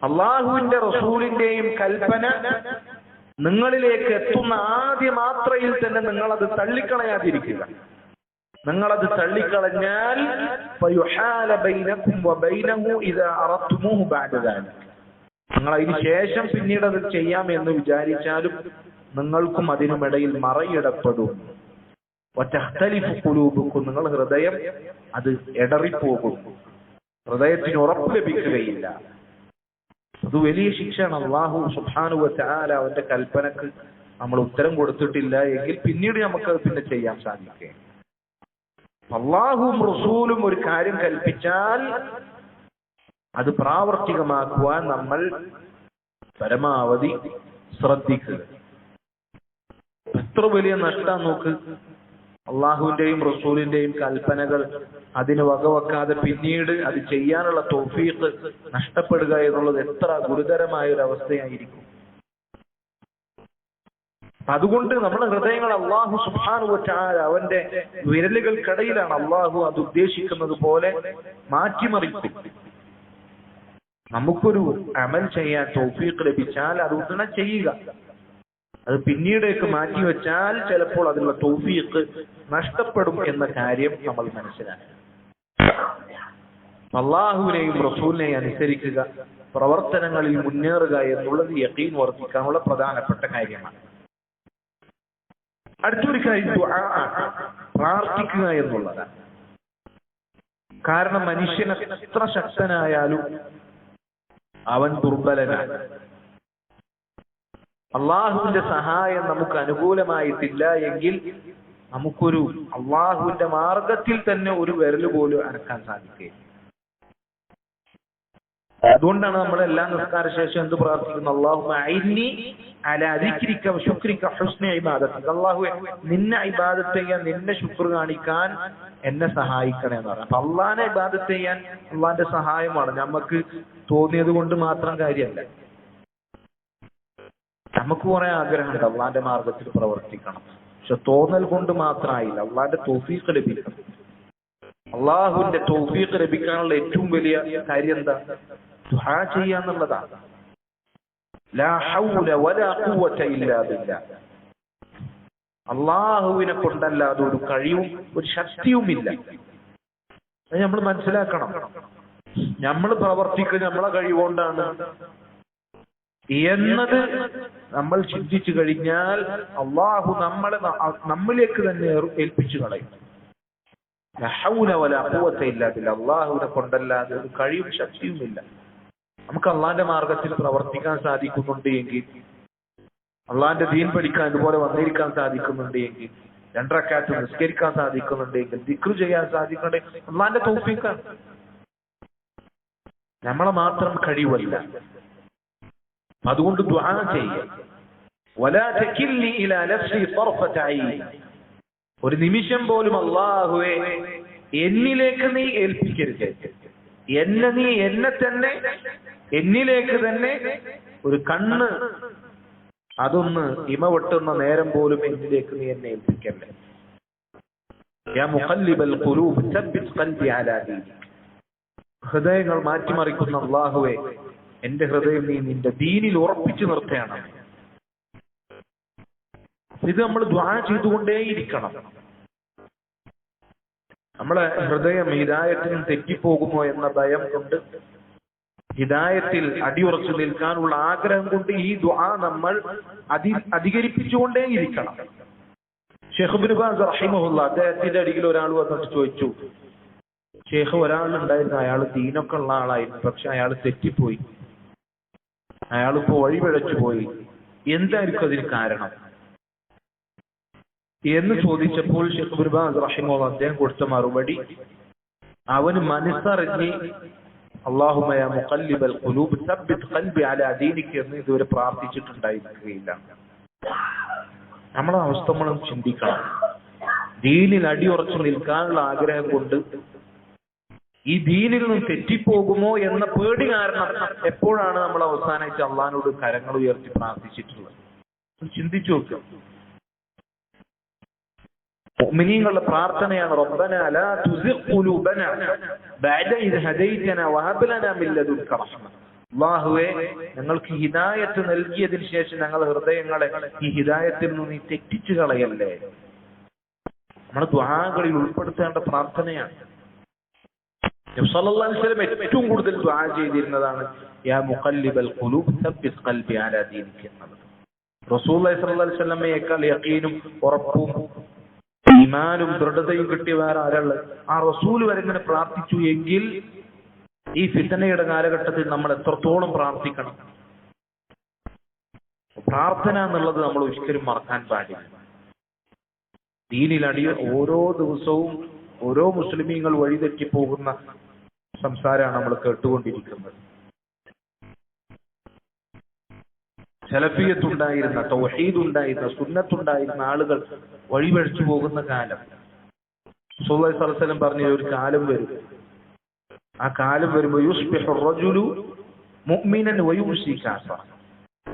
[SPEAKER 1] അല്ലാഹുവിന്റെ റസൂലിന്റെയും കൽപ്പന നിങ്ങളിലേക്ക് എത്തുന്ന ആദ്യ മാത്രയിൽ തന്നെ നിങ്ങളത് തള്ളിക്കളയാതിരിക്കുക. നിങ്ങളത് തള്ളിക്കളഞ്ഞാൽ ഫയുഹാല ബൈനകും വബൈനഹു ഇദാ അറദ്തുമൂഹു ബഅദ ദാലിക. നിങ്ങൾ അതിന് ശേഷം പിന്നീട് അത് ചെയ്യാം എന്ന് വിചാരിച്ചാലും നിങ്ങൾക്കും അതിനുമിടയിൽ മറയിടപ്പെടും. വതഖ്തലിഫു ഖുലൂബുക്കും, നിങ്ങൾ ഹൃദയം അത് എടറിപ്പോകും. ഹൃദയത്തിന് ഉറപ്പ് ലഭിക്കുകയില്ല. അത് വലിയ ശിക്ഷയാണ്. അല്ലാഹു സുബ്ഹാനഹു വ തആല അവന്റെ കൽപ്പനക്ക് നമ്മൾ ഉത്തരം കൊടുത്തിട്ടില്ല എങ്കിൽ പിന്നീട് നമുക്കത് പിന്നെ ചെയ്യാൻ സാധിക്കുക. അല്ലാഹുവും റസൂലും ഒരു കാര്യം കൽപ്പിച്ചാൽ അത് പ്രാവർത്തികമാക്കുവാൻ നമ്മൾ പരമാവധി ശ്രദ്ധിക്കുക. എത്ര വലിയ നഷ്ടം നോക്ക്. അള്ളാഹുവിന്റെയും റസൂലിന്റെയും കൽപ്പനകൾ അതിന് വകവെക്കാതെ പിന്നീട് അത് ചെയ്യാനുള്ള തൗഫീഖ് നഷ്ടപ്പെടുക എന്നുള്ളത് എത്ര ഗുരുതരമായ ഒരു അവസ്ഥയായിരിക്കും. അതുകൊണ്ട് നമ്മുടെ ഹൃദയങ്ങൾ അല്ലാഹു സുബ്ഹാനഹു വ തആല അവന്റെ വിരലുകൾക്കിടയിലാണ്. അല്ലാഹു അത് ഉദ്ദേശിക്കുന്നത് പോലെ മാറ്റിമറിക്കും. നമുക്കൊരു അമൽ ചെയ്യാൻ തൗഫീഖ് ലഭിച്ചാൽ അത് ഉടനെ ചെയ്യുക. അത് പിന്നീടേക്ക് മാറ്റിവെച്ചാൽ ചിലപ്പോൾ അതിനുള്ള തൗഫീഖ് നഷ്ടപ്പെടും എന്ന കാര്യം നമ്മൾ മനസ്സിലാക്കുക. അള്ളാഹുവിനെയും റസൂലിനെയും അനുസരിക്കുക, പ്രവർത്തനങ്ങളിൽ മുന്നേറുക എന്നുള്ളത് യഖീൻ വർദ്ധിക്കാനുള്ള പ്രധാനപ്പെട്ട കാര്യമാണ്. അടുത്തൊരു കാര്യം ദുആ, പ്രാർത്ഥിക്കുക എന്നുള്ളതാണ്. കാരണം മനുഷ്യൻ എത്ര ശക്തനായാലും അവൻ ദുർബലനാണ്. അള്ളാഹുവിന്റെ സഹായം നമുക്ക് അനുകൂലമായിട്ടില്ല എങ്കിൽ നമുക്കൊരു അള്ളാഹുവിന്റെ മാർഗത്തിൽ തന്നെ ഒരു വിരൽ പോലും അനക്കാൻ സാധിക്കുകയില്ല. അതുകൊണ്ടാണ് നമ്മൾ എല്ലാ നിസ്കാര ശേഷം എന്ത് പ്രാർത്ഥിക്കുന്നു? അല്ലാഹുമ്മ അഇന്നി അലാ ദിക്രിക വ ശുക്രിക ഹുസ്നി ഇബാദതിക. അല്ലാഹുവേ, നിന്നെ ഇബാദത്ത് ചെയ്യാൻ, നിന്നെ ശുക്ർ കാണിക്കാൻ എന്നെ സഹായിക്കണേ എന്ന് പറയാം. അപ്പൊ അള്ളാഹിനെ ഇബാദത്ത് ചെയ്യാൻ അള്ളാഹിന്റെ സഹായമാണ്. നമുക്ക് തോന്നിയത് കൊണ്ട് മാത്രം കാര്യമല്ല. നമുക്ക് കുറെ ആഗ്രഹമുണ്ട് അള്ളാഹിന്റെ മാർഗത്തിൽ പ്രവർത്തിക്കണം, പക്ഷെ തോന്നൽ കൊണ്ട് മാത്രമായില്ല. അള്ളാഹിന്റെ തൗഫീഖ് ലഭിക്കണം. അള്ളാഹുവിന്റെ തൗഫീഖ് ലഭിക്കാനുള്ള ഏറ്റവും വലിയ കാര്യം എന്താ? ദുആ ചെയ്യാന്നുള്ളതാണ്. ലാ ഹൗല വലാ ഖുവത ഇല്ലാ ബില്ലാഹ്. അള്ളാഹുവിനെ കൊണ്ടല്ലാതെ ഒരു കഴിവും ഒരു ശക്തിയുമില്ല. അത് നമ്മൾ മനസ്സിലാക്കണം. നമ്മൾ പ്രവർത്തിക്കുക നമ്മളെ കഴിവുകൊണ്ടാണ് എന്നത് നമ്മൾ ചിന്തിച്ചു കഴിഞ്ഞാൽ അള്ളാഹു നമ്മളിലേക്ക് തന്നെ ഏൽപ്പിച്ചു കളയും. അള്ളാഹുവിനെ കൊണ്ടല്ലാതെ ഒരു കഴിവും ശക്തിയുമില്ല. നമുക്ക് അള്ളാന്റെ മാർഗത്തിൽ പ്രവർത്തിക്കാൻ സാധിക്കുന്നുണ്ട് എങ്കിൽ, അള്ളാന്റെ ദീൻ പഠിക്കാൻ ഇതുപോലെ വന്നിരിക്കാൻ സാധിക്കുന്നുണ്ട് എങ്കിൽ, 2 റക്അത്ത് നിസ്കരിക്കാൻ സാധിക്കുന്നുണ്ട് എങ്കിൽ, ദിക്ർ ചെയ്യാൻ സാധിക്കുന്നുണ്ട്, അള്ളാന്റെ തൗഫീഖാണ്. നമ്മളെ മാത്രം കഴിവല്ല. അതുകൊണ്ട് ദുആ ചെയ്യുക. വലാ തകിൽനി ഇലാ നഫ്സി തർഫത ഐൻ. ഒരു നിമിഷം പോലും അല്ലാഹുവേ എന്നിലേക്ക് നീ ഏൽപ്പിക്കരുത്. എന്നിലേക്ക് തന്നെ ഒരു കണ്ണ് അതൊന്ന് ഇമവെട്ടുന്ന നേരം പോലും എന്നിലേക്ക് നീ എന്നെ ഏൽപ്പിക്കല്ലേ. യാ മുഖല്ലിബൽ ഖുലൂബ് സബ്ബിത് ഖൽബി അലാ ദീനിക്. ഹൃദയങ്ങൾ മാറ്റിമറിക്കുന്ന അല്ലാഹുവേ, എന്റെ ഹൃദയം നീ നിന്റെ ദീനിൽ ഉറപ്പിച്ചു നിർത്തുകയാണ്. ഇത് നമ്മൾ ദുആ ചെയ്തുകൊണ്ടേയിരിക്കണം. നമ്മളെ ഹൃദയം ഹിദായത്തിൽ തെറ്റിപ്പോകുമോ എന്ന ഭയം കൊണ്ട്, ഹിദായത്തിൽ അടിയുറച്ചു നിൽക്കാനുള്ള ആഗ്രഹം കൊണ്ട് ഈ ദുആ നമ്മൾ അധികരിപ്പിച്ചുകൊണ്ടേയിരിക്കണം. ഷെയ്ഖ് ഇബ്നു ബാസ് റഹിമഹുല്ലാഹ്, അദ്ദേഹത്തിന്റെ അരികിൽ ഒരാൾ വന്നിട്ട് ചോദിച്ചു, ഷെയ്ഖ്, ഒരാളുണ്ടായിരുന്നു, അയാൾ ദീനൊക്കെ ഉള്ള ആളായിരുന്നു, പക്ഷെ അയാൾ തെറ്റിപ്പോയി, അയാളിപ്പോ വഴിപിഴച്ചു പോയി, എന്തായിരിക്കും അതിന് കാരണം എന്ന് ചോദിച്ചപ്പോൾ ഷെയ്ഖ് ഇബ്നു ബാസ് റഹിമഹുല്ലാഹ് അദ്ദേഹം കൊടുത്ത മറുപടി, അവന് മനസ്സറിഞ്ഞ് അല്ലാഹുമ്മ യാ മുഖല്ലിബൽ ഖുലൂബ് സബ്ബിത് ഖൽബി അലാ ദീനിക് എന്ന് ഇതുവരെ പ്രാർത്ഥിച്ചിട്ടുണ്ടായിരിക്കുകയില്ല. നമ്മളെ അവസ്ഥ നമ്മൾ ചിന്തിക്കണം. ദീനിൽ അടിയുറച്ചു നിൽക്കാനുള്ള ആഗ്രഹം കൊണ്ട് ഈ ദീനിൽ നിന്നും തെറ്റിപ്പോകുമോ എന്ന പേടി കാരണം എപ്പോഴാണ് നമ്മൾ അവസാനമായിട്ട് അള്ളാഹിനോട് കരങ്ങൾ ഉയർത്തി പ്രാർത്ഥിച്ചിട്ടുള്ളത്? ചിന്തിച്ചു നോക്കുക. മുഅ്മിനീങ്ങളുടെ പ്രാർത്ഥനയാണ്, റബ്ബനാ ലാ തുസിഗ് ഖുലൂബനാ ബഅദ ഇദ് ഹദൈതനാ വഹബ് ലനാ മിൻ ലദുൻക റഹ്മ. അല്ലാഹുവേ, ഞങ്ങൾക്ക് ഹിദായത്ത് നൽകിയതിനു ശേഷം ഞങ്ങളുടെ ഹൃദയങ്ങളെ ഈ ഹിദായത്തിൽ നിന്ന് നീ തെറ്റിച്ചു കളയല്ലേ. നമ്മുടെ ദുആകളിൽ ഉൾപ്പെടുത്തേണ്ട പ്രാർത്ഥനയാണ്. നബി സല്ലല്ലാഹു അലൈഹി വസല്ലം ഏറ്റവും കൂടുതൽ ദുആ ചെയ്തിരുന്നതാണ് യാ മുഖല്ലിബൽ ഖുലൂബ് സബ്ബിത് ഖൽബി അലാ ദീനിക എന്നത്. റസൂലുള്ളാഹി സ്വല്ലല്ലാഹു അലൈഹി വസല്ലമയേക്കാൾ യഖീനും ഉറപ്പും ഈമാനും ദൃഢതയും കിട്ടിയ വേറെ ആരാള്? ആ റസൂൽ വരെ ഇങ്ങനെ പ്രാർത്ഥിച്ചു എങ്കിൽ ഈ ഫിത്നയുടെ കാലഘട്ടത്തിൽ നമ്മൾ എത്രത്തോളം പ്രാർത്ഥിക്കണം. പ്രാർത്ഥന എന്നുള്ളത് നമ്മൾ ഒരിക്കലും മറക്കാൻ പാടില്ല. ദീനിലടി ഓരോ ദിവസവും ഓരോ മുസ്ലിമീങ്ങൾ വഴിതെറ്റി പോകുന്ന സംസാരമാണ് നമ്മൾ കേട്ടുകൊണ്ടിരിക്കുന്നത്. സലഫിയത്തുണ്ടായിരുന്ന, തൗഹീദുണ്ടായിരുന്ന, സുന്നത്തുണ്ടായിരുന്ന ആളുകൾ വഴിപഴിച്ചു പോകുന്ന കാലം. റസൂലുള്ളാഹി സ്വല്ലല്ലാഹു അലൈഹി വസല്ലം പറഞ്ഞ ഒരു കാലം വരും. ആ കാലം വരുമ്പോൾ യുസ്ബിഹു റജുലു മുഅ്മിനൻ വയുംസി കാഫിറ.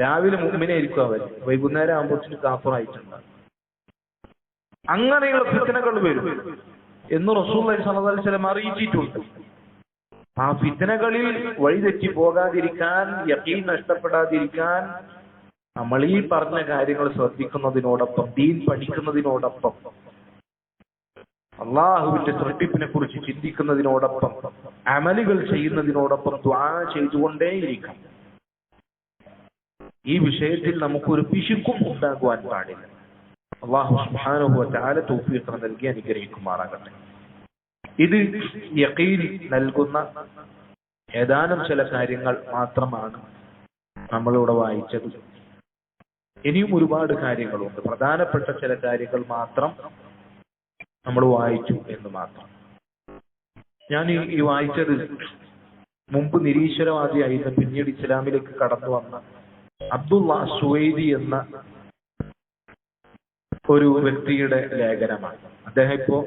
[SPEAKER 1] രാവിലെ മുഅ്മിനായിരിക്കും അവൻ, വൈകുന്നേരം ആകുമ്പോഴത്തേക്ക് കാഫിറായിട്ടുണ്ട്. അങ്ങനെയുള്ള ഫിത്നകൾ വരും എന്ന് റസൂലുള്ളാഹി സ്വല്ലല്ലാഹു അലൈഹി വസല്ലം അറിയിച്ചിട്ടുണ്ട്. ആ ഫിത്നകളിൽ വഴിതെറ്റി പോകാതിരിക്കാൻ, യഖീൻ നഷ്ടപ്പെടാതിരിക്കാൻ നമ്മൾ ഈ പറഞ്ഞ കാര്യങ്ങൾ ശ്രദ്ധിക്കുന്നതിനോടൊപ്പം, ദീൻ പഠിക്കുന്നതിനോടൊപ്പം, അള്ളാഹുവിന്റെ സൃഷ്ടിപ്പിനെ കുറിച്ച് ചിന്തിക്കുന്നതിനോടൊപ്പം, അമലുകൾ ചെയ്യുന്നതിനോടൊപ്പം ദുആ ചെയ്തുകൊണ്ടേയിരിക്കണം. ഈ വിഷയത്തിൽ നമുക്കൊരു പിശുക്കും ഉണ്ടാകുവാൻ പാടില്ല. അല്ലാഹു സുബ്ഹാനഹു വ തആല തൗഫീഖ് നൽകി അനുഗ്രഹിക്കുമാറാകട്ടെ. ഇത് യഖീൻ നൽകുന്ന ഏതാനും ചില കാര്യങ്ങൾ മാത്രമാണ് നമ്മളിവിടെ വായിച്ചത്. ഇനിയും ഒരുപാട് കാര്യങ്ങളുണ്ട്. പ്രധാനപ്പെട്ട ചില കാര്യങ്ങൾ മാത്രം നമ്മൾ വായിച്ചു എന്ന് മാത്രം. ഞാൻ ഈ വായിച്ചത് മുമ്പ് നിരീശ്വരവാദിയായിരുന്ന, പിന്നീട് ഇസ്ലാമിലേക്ക് കടന്നു വന്ന അബ്ദുള്ള സുവൈദി എന്ന ഒരു വ്യക്തിയുടെ ലേഖനമാണ്. അദ്ദേഹം ഇപ്പോ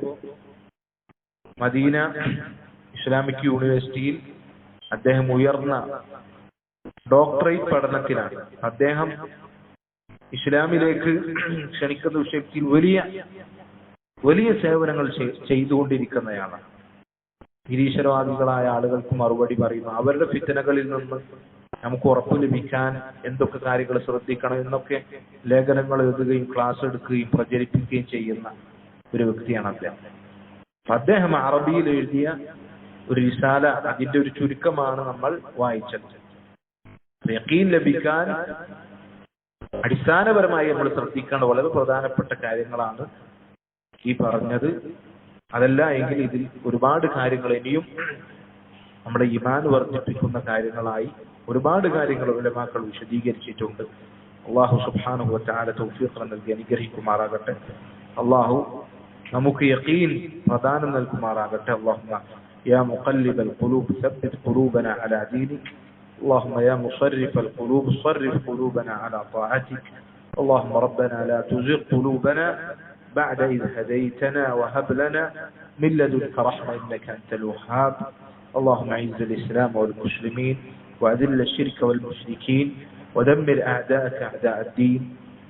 [SPEAKER 1] മദീന ഇസ്ലാമിക് യൂണിവേഴ്സിറ്റിയിൽ അദ്ദേഹം ഉയർന്ന ഡോക്ടറേറ്റ് പഠനത്തിലാണ്. അദ്ദേഹം ഇസ്ലാമിലേക്ക് ക്ഷണിക്കുന്ന വിഷയത്തിൽ വലിയ സേവനങ്ങൾ ചെയ്തുകൊണ്ടിരിക്കുന്നയാളാണ്. നിരീശ്വരവാദികളായ ആളുകൾക്ക് മറുപടി പറയുന്നു. അവരുടെ ഫിത്നകളിൽ നിന്ന് നമുക്ക് ഉറപ്പ് ലഭിക്കാൻ എന്തൊക്കെ കാര്യങ്ങൾ ശ്രദ്ധിക്കണം എന്നൊക്കെ ലേഖനങ്ങൾ എഴുതുകയും ക്ലാസ് എടുക്കുകയും പ്രചരിപ്പിക്കുകയും ചെയ്യുന്ന ഒരു വ്യക്തിയാണ് അദ്ദേഹം. അദ്ദേഹം അറബിയിൽ എഴുതിയ ഒരു റിസാല, അതിന്റെ ഒരു ചുരുക്കമാണ് നമ്മൾ വായിച്ചത്. യഖീൻ ലഭിക്കാൻ അടിസ്ഥാനപരമായി നമ്മൾ ശ്രദ്ധിക്കേണ്ട വളരെ പ്രധാനപ്പെട്ട കാര്യങ്ങളാണ് ഈ പറഞ്ഞത്. അതല്ല എങ്കിൽ ഇതിൽ ഒരുപാട് കാര്യങ്ങൾ ഇനിയും നമ്മുടെ ഈമാൻ വർദ്ധിപ്പിക്കുന്ന കാര്യങ്ങളായി ഒരുപാട് കാര്യങ്ങൾ ഉലമാക്കൾ വിശദീകരിച്ചിട്ടുണ്ട്. അല്ലാഹു സുബ്ഹാനഹു വ തആല തൗഫീഖ് നൽകി അനുഗ്രഹിക്കുമാറാകട്ടെ. അല്ലാഹു നമുക്ക് യഖീൻ പ്രദാനം നൽകുമാറാകട്ടെ. അല്ലാഹുമ്മ യാ മുഖല്ലിബൽ ഖുലൂബ് സബ്ബിത് ഖുലൂബനാ അലാ ദീനിക്. اللهم يا مصرف القلوب صرف قلوبنا على طاعتك. اللهم ربنا لا تزغ قلوبنا بعد إذ هديتنا وهب لنا من لدنك رحمة إنك أنت الوهاب. اللهم أعز الإسلام والمسلمين وأذل الشرك والمشركين ودمر أعداءك أعداء الدين.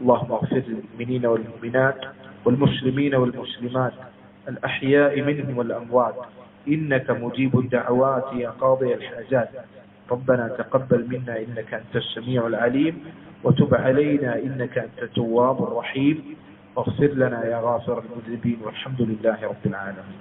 [SPEAKER 1] اللهم اغفر للمؤمنين والمؤمنات والمسلمين والمسلمات الأحياء منهم والأموات إنك مجيب الدعوات يا قاضي الحاجات. ربنا تقبل منا إنك أنت السميع العليم وتب علينا إنك أنت التواب الرحيم واغفر لنا يا غافر المذنبين والحمد لله رب العالمين.